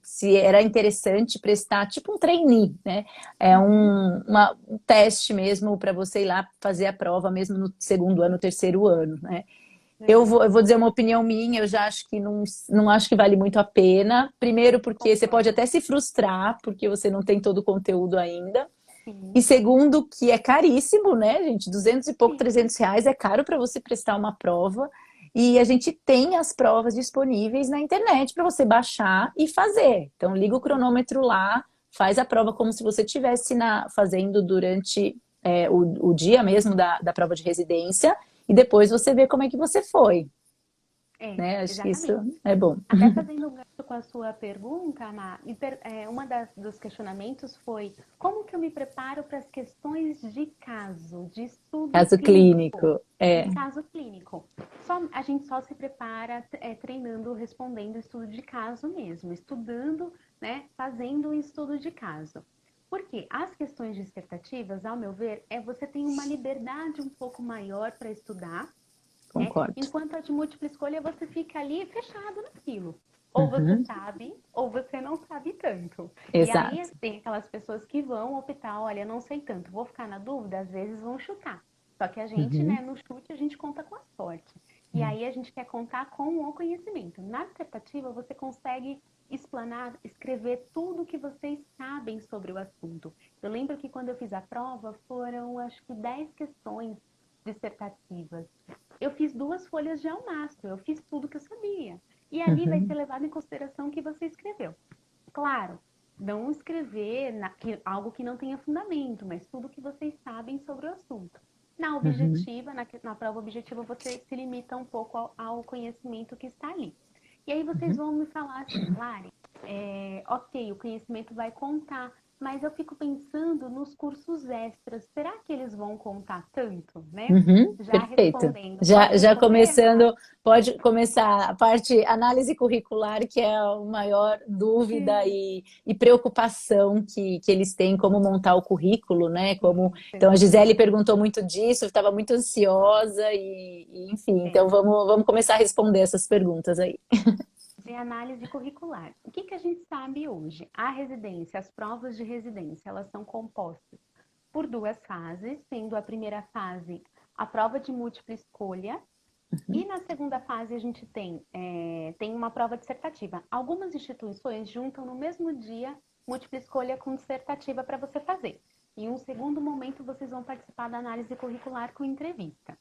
se era interessante prestar tipo um trainee, né? É um teste mesmo para você ir lá fazer a prova mesmo no segundo ano, terceiro ano, né? Eu vou dizer uma opinião minha, eu já acho que não acho que vale muito a pena. Primeiro porque você pode até se frustrar, porque você não tem todo o conteúdo ainda. E segundo, que é caríssimo, né, gente? 200 e pouco, 300 reais é caro para você prestar uma prova. E a gente tem as provas disponíveis na internet para você baixar e fazer. Então, liga o cronômetro lá, faz a prova como se você estivesse fazendo durante o dia mesmo da prova de residência. E depois você vê como é que você foi. né? Acho que isso exatamente. é bom. Até fazendo um gancho com a sua pergunta, Ana, uma dos questionamentos foi como que eu me preparo para as questões de caso, de estudo Caso clínico, clínico, de caso clínico. A gente só se prepara treinando, respondendo estudo de caso mesmo, estudando, né, fazendo um estudo de caso. Porque as questões dissertativas, ao meu ver, você tem uma liberdade um pouco maior para estudar, né? concordo. Enquanto a de múltipla escolha, você fica ali fechado naquilo. Ou você Uhum, sabe, ou você não sabe tanto. E aí exato. tem aquelas pessoas que vão optar, olha, não sei tanto, vou ficar na dúvida, às vezes vão chutar. Só que a gente, né, Uhum, no chute, a gente conta com a sorte. E aí a gente quer contar com o conhecimento. Na dissertativa, você consegue explanar, escrever tudo que vocês sabem sobre o assunto. Eu lembro que quando eu fiz a prova, foram acho que 10 questões dissertativas. Eu fiz 2 folhas de almaço, eu fiz tudo que eu sabia. E ali vai ser uhum, levado em consideração o que você escreveu. Claro, não escrever algo que não tenha fundamento, mas tudo que vocês sabem sobre o assunto. Na uhum, objetiva, na prova objetiva, você se limita um pouco ao conhecimento que está ali. E aí vocês uhum, vão me falar assim, Lari, ok, o conhecimento vai contar, mas eu fico pensando nos cursos extras. Será que eles vão contar tanto, né? Já perfeito. respondendo. Pode Já responder, Mar? começando, pode começar a parte análise curricular, que é a maior dúvida Sim, e preocupação que eles têm como montar o currículo, né? Como, então a Gisele exatamente. perguntou muito disso, eu estava muito ansiosa enfim, É, então vamos começar a responder essas perguntas aí. de análise curricular. O que a gente sabe hoje? A residência, as provas de residência, elas são compostas por 2 fases, sendo a primeira fase a prova de múltipla escolha, e na segunda fase a gente tem uma prova dissertativa. Algumas instituições juntam no mesmo dia múltipla escolha com dissertativa para você fazer. Em um segundo momento, vocês vão participar da análise curricular com entrevista.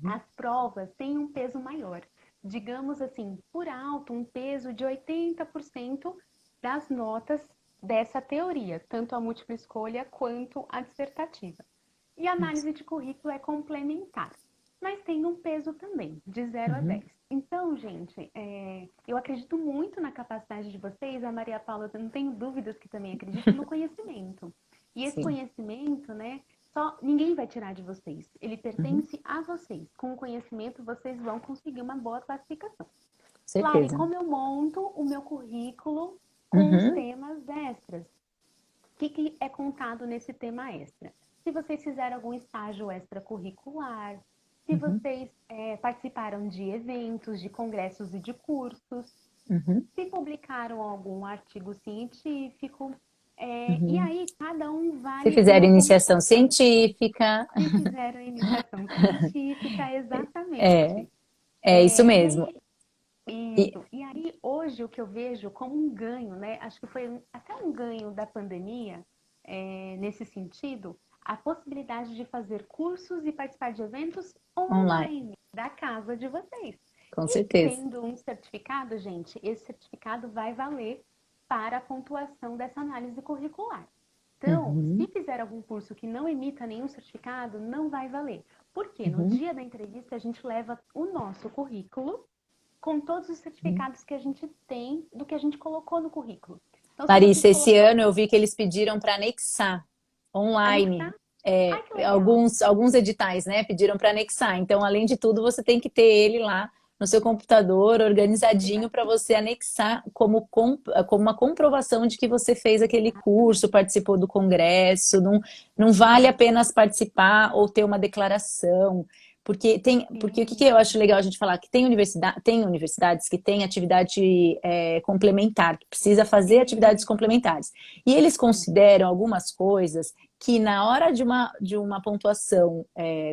As provas têm um peso maior. Digamos assim, por alto, um peso de 80% das notas dessa teoria, tanto a múltipla escolha quanto a dissertativa. E a análise de currículo é complementar, mas tem um peso também, de 0 a 10. Uhum, Então, gente, eu acredito muito na capacidade de vocês, a Maria Paula, eu não tenho dúvidas que também acredita no conhecimento. E esse sim, conhecimento, né, ninguém vai tirar de vocês. Ele uhum, pertence a vocês. Com o conhecimento, vocês vão conseguir uma boa classificação. Lari, certeza. como eu monto o meu currículo com os Uhum, temas extras? Que é contado nesse tema extra? Se vocês fizeram algum estágio extracurricular, se uhum, vocês participaram de eventos, de congressos e de cursos, uhum, se publicaram algum artigo científico, e uhum. aí cada um Se vale fizer uma iniciação pontuação. científica, Se fizeram a iniciação científica, é, exatamente. é isso E mesmo. aí, E, isso. E aí, hoje, o que eu vejo como um ganho, né? Acho que foi até um ganho da pandemia, nesse sentido, a possibilidade de fazer cursos e participar de eventos online, online, da casa de vocês. com E certeza. tendo um certificado, gente, esse certificado vai valer para a pontuação dessa análise curricular. Então, se Uhum, fizer algum curso que não emita nenhum certificado, não vai valer. Porque no uhum, dia da entrevista a gente leva o nosso currículo com todos os uhum. certificados que a gente tem do que a gente colocou no currículo. Então, se vocês Larissa, esse colocaram ano eu vi que eles pediram para anexar online. anexar, ai que legal. Alguns editais, né? Pediram para anexar. Então, além de tudo, você tem que ter ele lá no seu computador, organizadinho, para você anexar como uma comprovação de que você fez aquele curso, Exatamente. participou do congresso. Não, não vale apenas participar ou ter uma declaração. Porque o que eu Isso. acho legal a gente falar? Que tem universidades que têm atividade complementar, que precisa fazer atividades Isso. complementares. E eles consideram algumas coisas que na hora de uma pontuação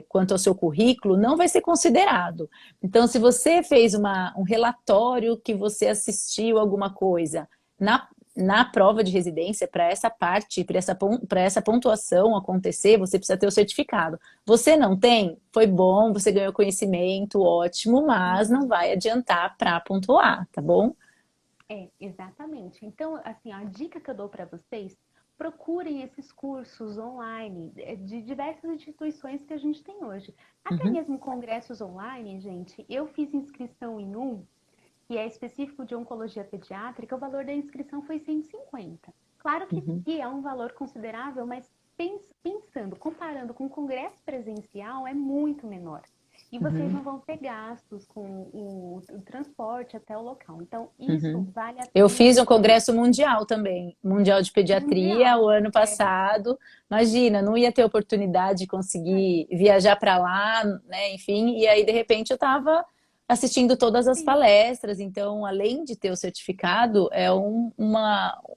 quanto ao seu currículo não vai ser considerado. Então, se você fez um relatório que você assistiu alguma coisa na prova de residência, para essa parte, para essa pontuação acontecer, você precisa ter o certificado. Você não tem? Foi bom, você ganhou conhecimento, ótimo, mas não Uhum. vai adiantar para pontuar, tá bom? Exatamente. Então, assim, a dica que eu dou para vocês, procurem esses cursos online de diversas instituições que a gente tem hoje. Até Uhum, mesmo congressos online, gente. Eu fiz inscrição em um que é específico de oncologia pediátrica, o valor da inscrição foi 150. Claro uhum, que é um valor considerável, mas pensando, comparando com o congresso presencial, é muito menor. E vocês uhum, não vão ter gastos com o transporte até o local. Então, isso uhum. vale a Eu pena fiz um vocês. congresso mundial também, mundial de pediatria, o Mundial. ano passado. Imagina, não ia ter oportunidade de conseguir viajar para lá, né? Enfim, e aí de repente eu estava assistindo todas as Sim, palestras. Então, além de ter o certificado, é um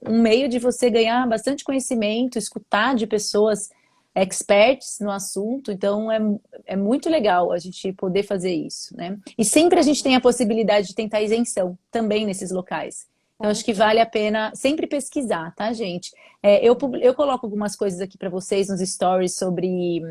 meio de você ganhar bastante conhecimento, escutar de pessoas experts no assunto. Então, é muito legal a gente poder fazer isso, né? E sempre a gente tem a possibilidade de tentar isenção também nesses locais. Então, com acho que vale a certeza. pena sempre pesquisar, tá, gente? Eu coloco algumas coisas aqui para vocês nos stories sobre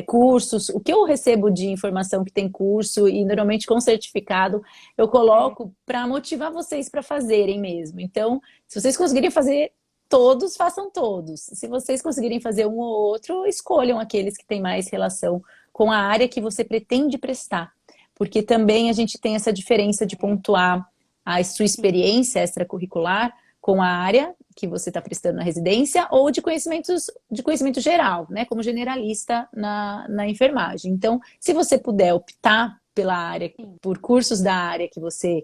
cursos, o que eu recebo de informação que tem curso e normalmente com certificado, eu É, coloco para motivar vocês para fazerem mesmo. Então, se vocês conseguirem fazer todos, façam todos. Se vocês conseguirem fazer um ou outro, escolham aqueles que têm mais relação com a área que você pretende prestar. Porque também a gente tem essa diferença de é, pontuar a sua sim. experiência extracurricular com a área que você está prestando na residência ou de conhecimento geral, né, como generalista na enfermagem. Então, se você puder optar pela área, Sim. por cursos da área que você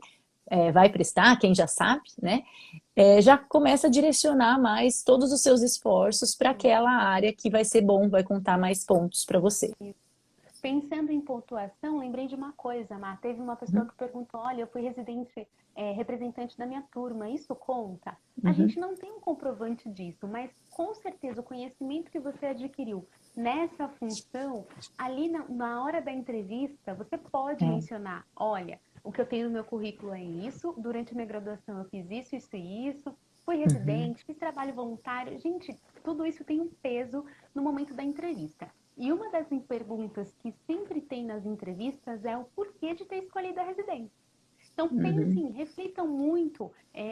vai prestar, quem já sabe, né, já começa a direcionar mais todos os seus esforços para aquela área que vai ser bom, vai contar mais pontos para você. Pensando em pontuação, lembrei de uma coisa, Mar. Teve uma pessoa que perguntou: olha, eu fui representante da minha turma, isso conta? A Uhum, gente não tem um comprovante disso, mas com certeza o conhecimento que você adquiriu nessa função, ali na hora da entrevista, você pode é, mencionar: olha, o que eu tenho no meu currículo é isso, durante a minha graduação eu fiz isso, isso e isso, fui uhum, residente, fiz trabalho voluntário. Gente, tudo isso tem um peso no momento da entrevista. E uma das perguntas que sempre tem nas entrevistas é o porquê de ter escolhido a residência. Então, uhum, pensem, reflitam muito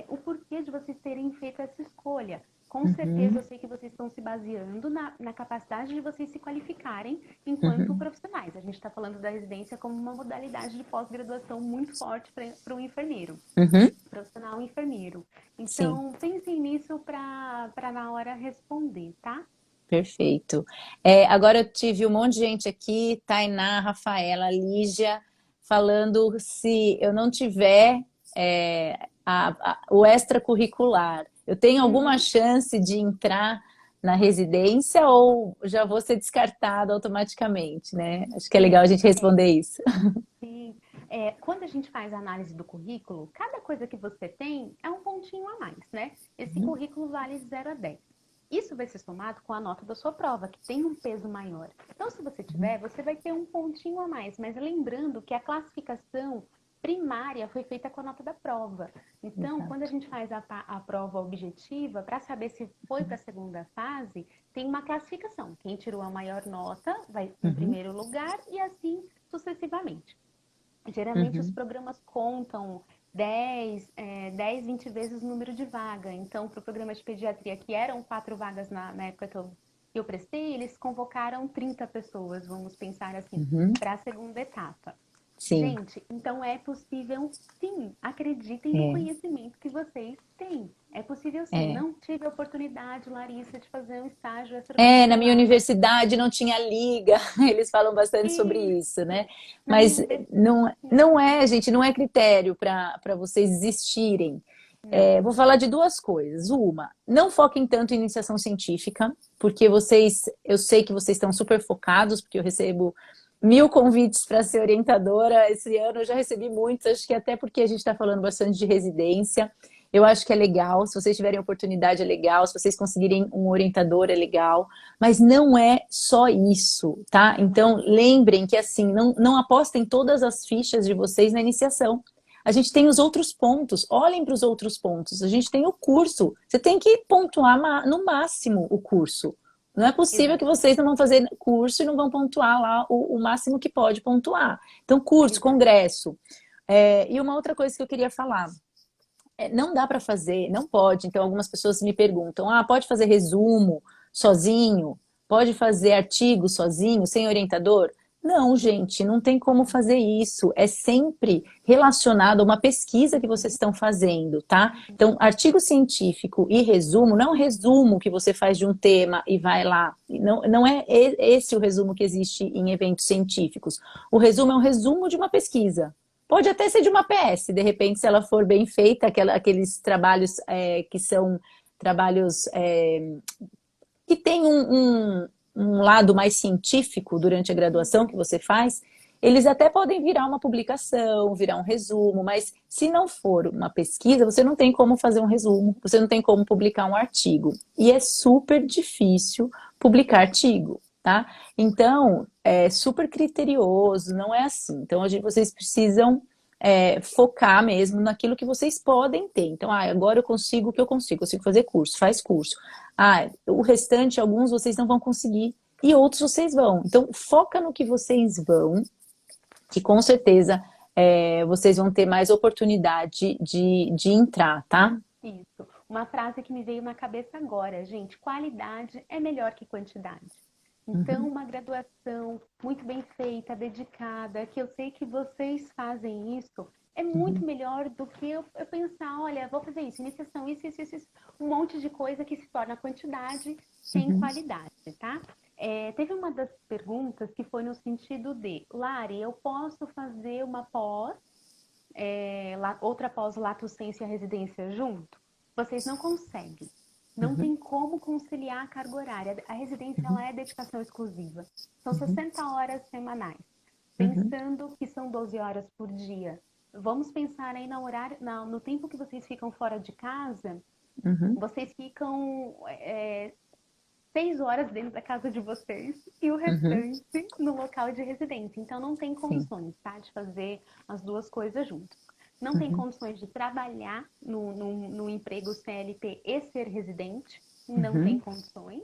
o porquê de vocês terem feito essa escolha. Com certeza, uhum, eu sei que vocês estão se baseando na capacidade de vocês se qualificarem enquanto uhum, profissionais. A gente está falando da residência como uma modalidade de pós-graduação muito forte para um enfermeiro, uhum. profissional enfermeiro. Sim. Então, pensem nisso para na hora responder, tá? Perfeito. Agora eu tive um monte de gente aqui, Tainá, Rafaela, Lígia, falando se eu não tiver o extracurricular, eu tenho alguma Uhum. chance de entrar na residência ou já vou ser descartada automaticamente, né? Acho que é legal a Sim, gente responder isso. sim. Quando a gente faz a análise do currículo, cada coisa que você tem é um pontinho a mais, né? Esse Uhum, currículo vale de 0 a 10. Isso vai ser somado com a nota da sua prova, que tem um peso maior. Então, se você uhum, tiver, você vai ter um pontinho a mais. Mas lembrando que a classificação primária foi feita com a nota da prova. Então, quando a exato. gente faz a prova objetiva, para saber se foi para a segunda fase, tem uma classificação. Quem tirou a maior nota vai em Uhum, primeiro lugar e assim sucessivamente. Geralmente os uhum, programas contam 10, 20 vezes o número de vaga. Então, para o programa de pediatria, que eram 4 vagas na época que eu prestei, eles convocaram 30 pessoas, vamos pensar assim, uhum. para a segunda etapa. Sim, Gente, então é possível sim. Acreditem no é, conhecimento que vocês têm. É possível sim. é. Não tive a oportunidade, Larissa, de fazer um estágio Na minha extracurricular. universidade não tinha liga, eles falam bastante sobre E isso, né? na minha Mas universidade. não é, gente, não é critério para vocês desistirem. Não. Vou falar de duas coisas. Uma, não foquem tanto em iniciação científica, porque eu sei que vocês estão super focados, porque eu recebo 1000 convites para ser orientadora. Esse ano eu já recebi muitos, acho que até porque a gente está falando bastante de residência. Eu acho que é legal, se vocês tiverem oportunidade é legal, se vocês conseguirem um orientador é legal, mas não é só isso, tá? Não é. Então lembrem que assim, não apostem todas as fichas de vocês na iniciação. A gente tem os outros pontos, olhem para os outros pontos. A gente tem o curso, você tem que pontuar no máximo o curso. Não é possível que Exato. vocês não vão fazer curso e não vão pontuar lá o máximo que pode pontuar. Então, curso, Exato. congresso. E uma outra coisa que eu queria falar. não dá para fazer, não pode. Então, algumas pessoas me perguntam: pode fazer resumo sozinho? Pode fazer artigo sozinho, sem orientador? Não, gente, não tem como fazer isso. É sempre relacionado a uma pesquisa que vocês estão fazendo, tá? Então, artigo científico e resumo, não é um resumo que você faz de um tema e vai lá. Não, não é esse o resumo que existe em eventos científicos. O resumo é um resumo de uma pesquisa. Pode até ser de uma PS, de repente, se ela for bem feita, aqueles trabalhos que são trabalhos que têm um lado mais científico durante a graduação que você faz, eles até podem virar uma publicação, virar um resumo, mas se não for uma pesquisa, você não tem como fazer um resumo, você não tem como publicar um artigo. E é super difícil publicar artigo, tá? Então, é super criterioso, não é assim. Então, hoje vocês precisam focar mesmo naquilo que vocês podem ter. Então, agora eu consigo o que eu consigo fazer curso, faz curso. O restante, alguns vocês não vão conseguir e outros vocês vão. Então, foca no que vocês vão, que com certeza vocês vão ter mais oportunidade de entrar, tá? Isso. Uma frase que me veio na cabeça agora, gente: qualidade é melhor que quantidade. Então, uma graduação muito bem feita, dedicada, que eu sei que vocês fazem isso, é muito melhor do que eu pensar: olha, vou fazer isso, iniciação, isso, um monte de coisa que se torna quantidade sem qualidade, tá? Teve uma das perguntas que foi no sentido de: Lari, eu posso fazer uma pós, outra pós lato sensu e a residência junto? Vocês não conseguem. Não tem como conciliar a carga horária. A residência ela é dedicação exclusiva. São 60 horas semanais. Pensando que são 12 horas por dia. Vamos pensar aí no tempo que vocês ficam fora de casa. Vocês ficam 6 horas dentro da casa de vocês e o restante no local de residência. Então, não tem condições, tá, de fazer as duas coisas juntas. Não tem condições de trabalhar no emprego CLT e ser residente. Não tem condições,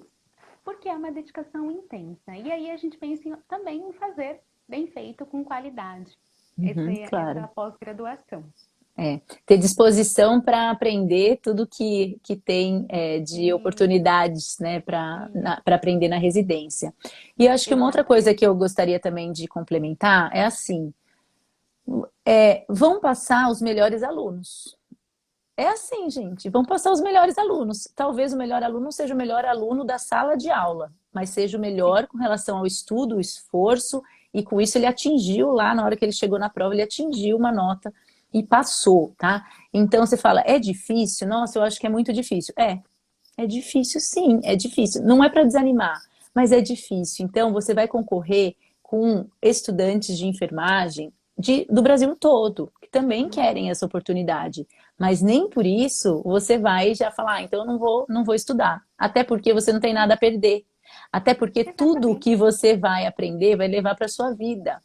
porque é uma dedicação intensa. E aí a gente pensa também em fazer bem feito, com qualidade, essa Claro. pós-graduação. Ter disposição para aprender tudo que tem de oportunidades, né, para aprender na residência. E eu acho que uma outra coisa que eu gostaria também de complementar é assim: vão passar os melhores alunos. É assim, gente, vão passar os melhores alunos. Talvez o melhor aluno não seja o melhor aluno da sala de aula, mas seja o melhor com relação ao estudo, o esforço, e com isso ele atingiu lá, na hora que ele chegou na prova, ele atingiu uma nota e passou, tá? Então você fala: é difícil? Nossa, eu acho que é muito difícil. É difícil sim, é difícil. Não é para desanimar, mas é difícil. Então você vai concorrer com estudantes de enfermagem do Brasil todo, que também querem essa oportunidade. Mas nem por isso você vai já falar: então eu não vou estudar. Até porque você não tem nada a perder. Até porque tudo que você vai aprender vai levar para a sua vida.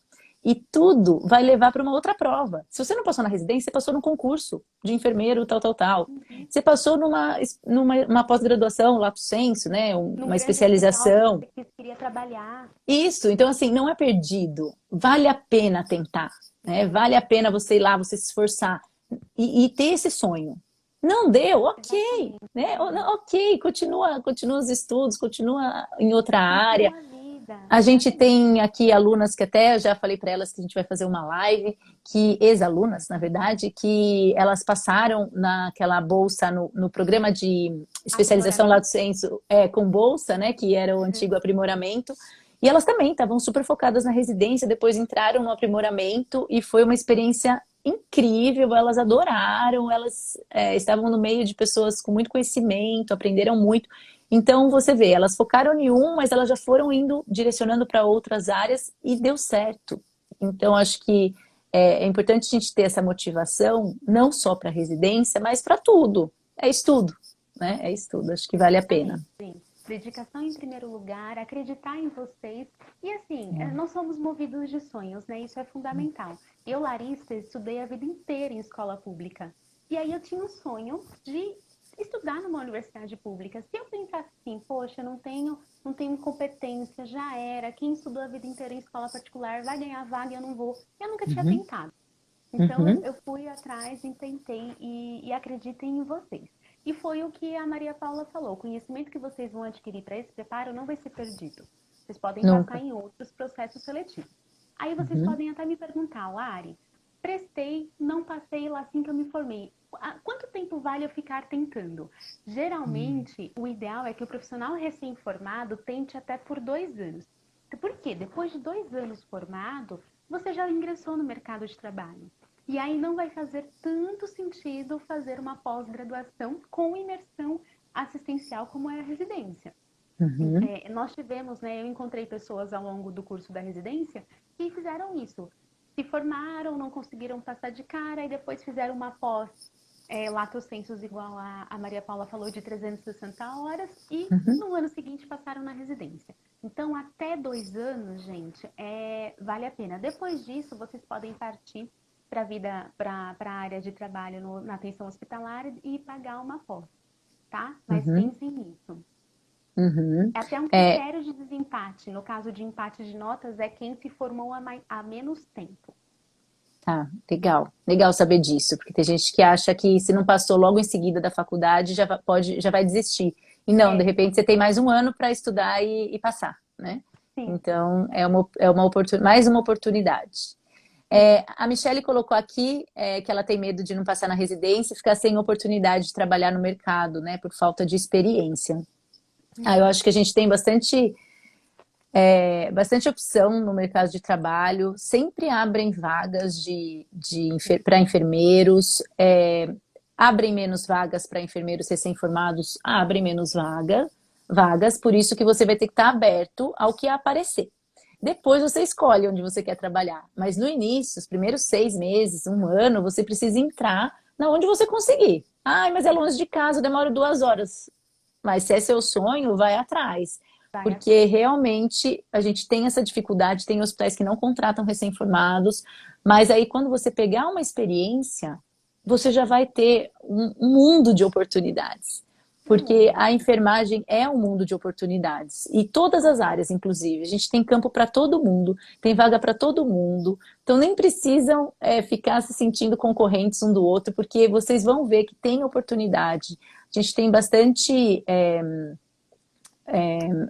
E tudo vai levar para uma outra prova. Se você não passou na residência, você passou num concurso de enfermeiro, tal, tal, tal. Você passou numa pós-graduação, lato sensu, né? Num Uma grande hospital especialização. que você queria trabalhar. Isso, então assim, não é perdido. Vale a pena tentar, né? Vale a pena você ir lá, você se esforçar e ter esse sonho. Não deu, ok, Exatamente. né? Ok, continua os estudos, continua em outra área. Continua a vida. A gente Exatamente. tem aqui alunas que até eu já falei para elas que a gente vai fazer uma live, que ex-alunas, na verdade, que elas passaram naquela bolsa no programa de especialização Lato Aprimoramento. Sensu com bolsa, né, que era o antigo aprimoramento. E elas também estavam super focadas na residência, depois entraram no aprimoramento e foi uma experiência incrível, elas adoraram, elas estavam no meio de pessoas com muito conhecimento, aprenderam muito. Então, você vê, elas focaram em um, mas elas já foram indo, direcionando para outras áreas e deu certo. Então, acho que é importante a gente ter essa motivação, não só para residência, mas para tudo. É estudo, né? É estudo, acho que vale a pena. Sim. Dedicação em primeiro lugar, acreditar em vocês. E assim, nós somos movidos de sonhos, né? Isso é fundamental. Eu, Larissa, estudei a vida inteira em escola pública. E aí eu tinha um sonho de estudar numa universidade pública. Se eu pensasse assim: poxa, eu não tenho competência, já era. Quem estudou a vida inteira em escola particular vai ganhar vaga e eu não vou. Eu nunca tinha tentado. Então, Uhum. eu fui atrás e tentei e acreditem em vocês. E foi o que a Maria Paula falou: o conhecimento que vocês vão adquirir para esse preparo não vai ser perdido. Vocês podem passar Nunca. em outros processos seletivos. Aí vocês Uhum. podem até me perguntar, Lari, prestei, não passei lá assim que eu me formei. Quanto tempo vale eu ficar tentando? Geralmente, o ideal é que o profissional recém-formado tente até por 2 anos. Por quê? Depois de 2 anos formado, você já ingressou no mercado de trabalho. E aí não vai fazer tanto sentido fazer uma pós-graduação com imersão assistencial como é a residência. Uhum. Nós tivemos, né, eu encontrei pessoas ao longo do curso da residência que fizeram isso. Se formaram, não conseguiram passar de cara e depois fizeram uma pós lato sensus, igual a Maria Paula falou, de 360 horas e Uhum. no ano seguinte passaram na residência. Então, até 2 anos, gente, vale a pena. Depois disso, vocês podem partir para a vida, para a área de trabalho na atenção hospitalar e pagar uma pós, tá? Mas Uhum. pensem nisso. Uhum. É até um É, critério de desempate. No caso de empate de notas, é quem se formou há menos tempo. tá, legal. Legal saber disso, porque tem gente que acha que se não passou logo em seguida da faculdade já vai desistir. E não, de É, repente você tem mais um ano para estudar e passar, né? sim, Então é uma mais uma oportunidade. sim. A Michelle colocou aqui que ela tem medo de não passar na residência e ficar sem oportunidade de trabalhar no mercado, né, por falta de experiência. Eu Uhum. acho que a gente tem bastante opção no mercado de trabalho, sempre abrem vagas para enfermeiros, abrem menos vagas para enfermeiros recém-formados, abrem menos vagas, por isso que você vai ter que estar aberto ao que aparecer. Depois você escolhe onde você quer trabalhar, mas no início, os primeiros 6 meses, um ano, você precisa entrar na onde você conseguir. Ai, mas é longe de casa, demora 2 horas. Mas se é seu sonho, vai atrás. Vai Porque atrás. realmente a gente tem essa dificuldade, tem hospitais que não contratam recém-formados, mas aí quando você pegar uma experiência, você já vai ter um mundo de oportunidades. Um Porque mundo. a enfermagem é um mundo de oportunidades. E todas as Uhum. áreas, inclusive. A gente tem campo para todo mundo, tem vaga para todo mundo. Então nem precisam ficar se sentindo concorrentes um do outro, porque vocês vão ver que tem oportunidade. A gente tem bastante.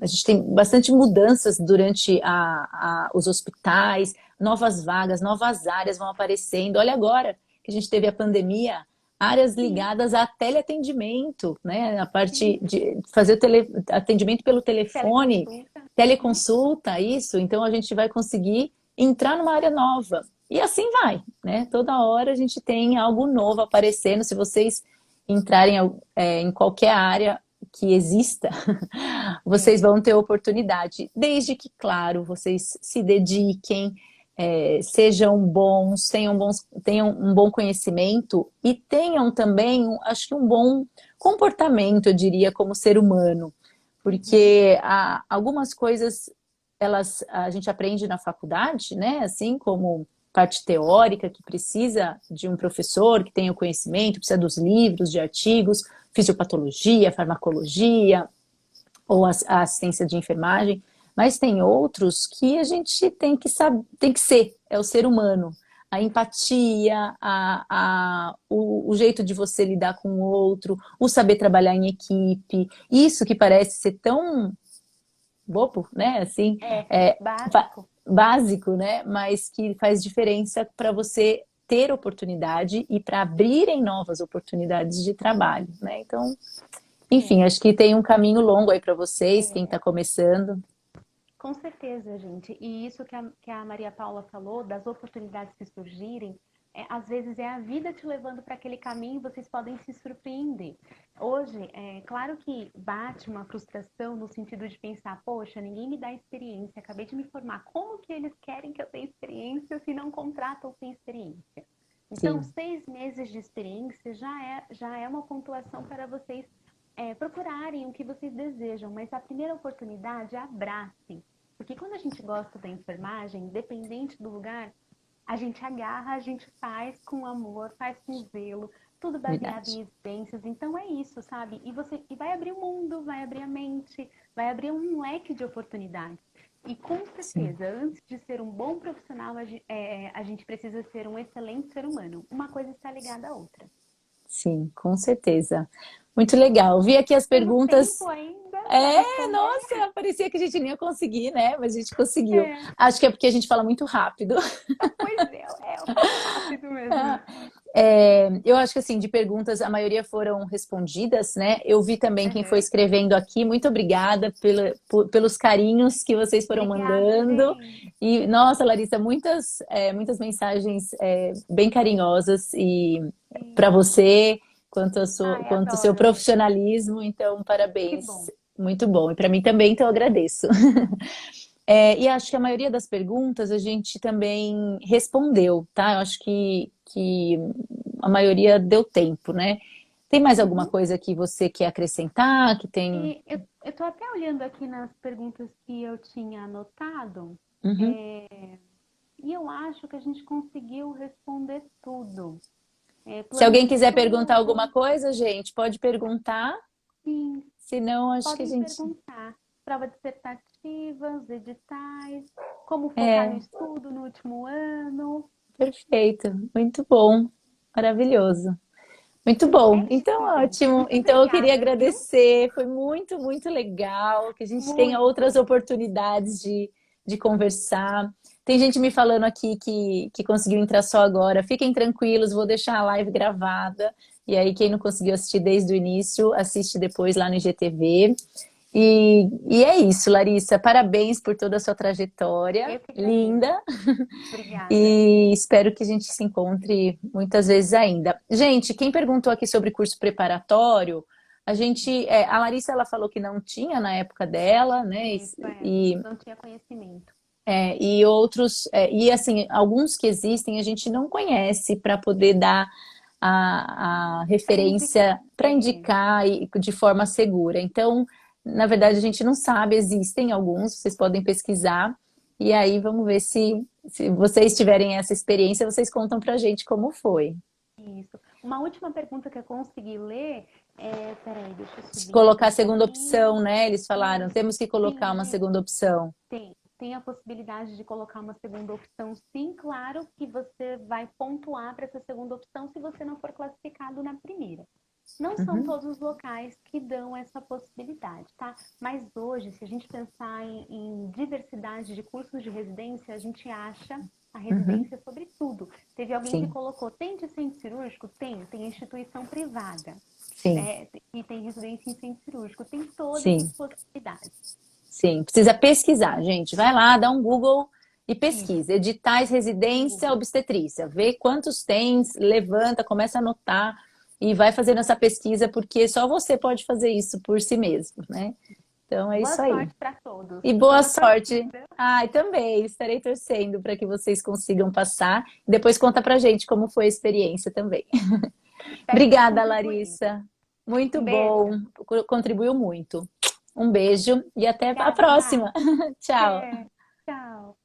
A gente tem bastante mudanças durante os hospitais, novas vagas, novas áreas vão aparecendo. Olha agora que a gente teve a pandemia, áreas Sim, ligadas a teleatendimento, né? A sim. parte de fazer atendimento pelo telefone, Teleconsulta. Uhum. teleconsulta, isso. Então a gente vai conseguir entrar numa área nova. E assim vai, né? Toda hora a gente tem algo novo aparecendo. Se vocês entrarem em qualquer área que exista, vocês É. vão ter oportunidade, desde que, claro, vocês se dediquem, sejam bons, tenham um bom conhecimento e tenham também, acho que um bom comportamento, eu diria, como ser humano, Uhum. porque algumas coisas a gente aprende na faculdade, né? Assim como parte teórica que precisa de um professor que tenha o conhecimento, precisa dos livros, de artigos, fisiopatologia, farmacologia, ou a assistência de enfermagem, mas tem outros que a gente tem que ser, é o ser humano. A empatia, o jeito de você lidar com o outro, o saber trabalhar em equipe, isso que parece ser tão bobo, né? Assim, É, é, básico. básico, né? Mas que faz diferença para você ter oportunidade e para abrirem novas oportunidades de trabalho, né? Então, enfim, É, acho que tem um caminho longo aí para vocês, quem é. está começando. Com certeza, gente. E isso que a Maria Paula falou, das oportunidades que surgirem, às vezes é a vida te levando para aquele caminho e vocês podem se surpreender. Hoje, é claro que bate uma frustração no sentido de pensar, poxa, ninguém me dá experiência, acabei de me formar, como que eles querem que eu tenha experiência se não contratam sem experiência? Então, Sim, 6 meses de experiência já é uma pontuação para vocês procurarem o que vocês desejam, mas a primeira oportunidade abracem. Porque quando a gente gosta da enfermagem, independente do lugar, a gente agarra, a gente faz com amor, faz com zelo, tudo baseado verdade. em evidências. Então é isso, sabe? E vai abrir o mundo, vai abrir a mente, vai abrir um leque de oportunidades. E com sim. certeza, antes de ser um bom profissional, a gente precisa ser um excelente ser humano. Uma coisa está ligada à outra. Sim, com certeza. Muito legal. Vi aqui as Temos tempo perguntas. ainda para É, responder? nossa, parecia que a gente nem ia conseguir, né? Mas a gente conseguiu. É, Acho que é porque a gente fala muito rápido. pois eu falo rápido mesmo. Eu acho que assim, de perguntas, a maioria foram respondidas, né? Eu vi também quem foi Uhum. escrevendo aqui. Muito obrigada pelos carinhos que vocês foram Obrigada, mandando. gente. E, nossa, Larissa, muitas mensagens bem carinhosas e para Sim. você, Ai, quanto ao seu adoro. profissionalismo. Então, Que parabéns. bom. Muito bom. E para mim também, então eu agradeço. E acho que a maioria das perguntas a gente também respondeu, tá? Eu acho que a maioria deu tempo, né? Tem mais alguma Uhum. coisa que você quer acrescentar? Que tem. E eu tô até olhando aqui nas perguntas que eu tinha anotado, Uhum. e eu acho que a gente conseguiu responder tudo. Se Plano alguém de quiser perguntar alguma estudo, coisa, gente, pode perguntar. sim, Se não, acho que a podem gente. perguntar. Prova dissertativa, os editais, como focar no É, estudo no último ano. perfeito. Muito bom. Maravilhoso. Muito É bom. Então, isso, gente. ótimo. Muito Então, eu queria obrigada, viu? agradecer. Foi muito, muito legal. Que a gente tenha outras Muito. oportunidades de conversar. Tem gente me falando aqui que conseguiu entrar só agora. Fiquem tranquilos, vou deixar a live gravada. E aí, quem não conseguiu assistir desde o início, assiste depois lá no IGTV. E é isso, Larissa. Parabéns por toda a sua trajetória. Eu que agradeço. Linda. Obrigada. E espero que a gente se encontre muitas vezes ainda. Gente, quem perguntou aqui sobre curso preparatório, a Larissa ela falou que não tinha na época dela, né? Isso, E, não tinha conhecimento. e outros, e assim, alguns que existem a gente não conhece para poder dar a Para indicar. referência para indicar e de forma segura. Então, na verdade, a gente não sabe, existem alguns, vocês podem pesquisar, e aí vamos ver se vocês tiverem essa experiência, vocês contam para a gente como foi. Isso. Uma última pergunta que eu consegui ler peraí, deixa eu Se subir aqui colocar a um segunda pouquinho. opção, né? Eles falaram, Isso. temos que colocar uma Sim, segunda opção. tem a possibilidade de colocar uma segunda opção, sim. Claro que você vai pontuar para essa segunda opção se você não for classificado na primeira. Não são Uhum, todos os locais que dão essa possibilidade, tá? Mas hoje, se a gente pensar em diversidade de cursos de residência, a gente acha a uhum, residência sobre tudo. Teve alguém que sim, colocou, tem de centro cirúrgico? Tem instituição privada, sim, e tem residência em centro cirúrgico, tem todas as sim. possibilidades. Sim, precisa pesquisar, gente. Vai lá, dá um Google e Isso, pesquisa. Editais, no residência, Google. obstetrícia. Vê quantos tem, levanta, começa a anotar e vai fazendo essa pesquisa, porque só você pode fazer isso por si mesmo, né? Então é Boa isso aí. sorte para todos. E Tô boa na sorte. torcida. Ai, também estarei torcendo para que vocês consigam passar. Depois conta pra gente como foi a experiência também. Espero ter Obrigada, contribuído. Larissa. Muito Um beijo. bom. Contribuiu muito. Um beijo e até a Obrigada, Má. próxima. Tchau. Até. Tchau.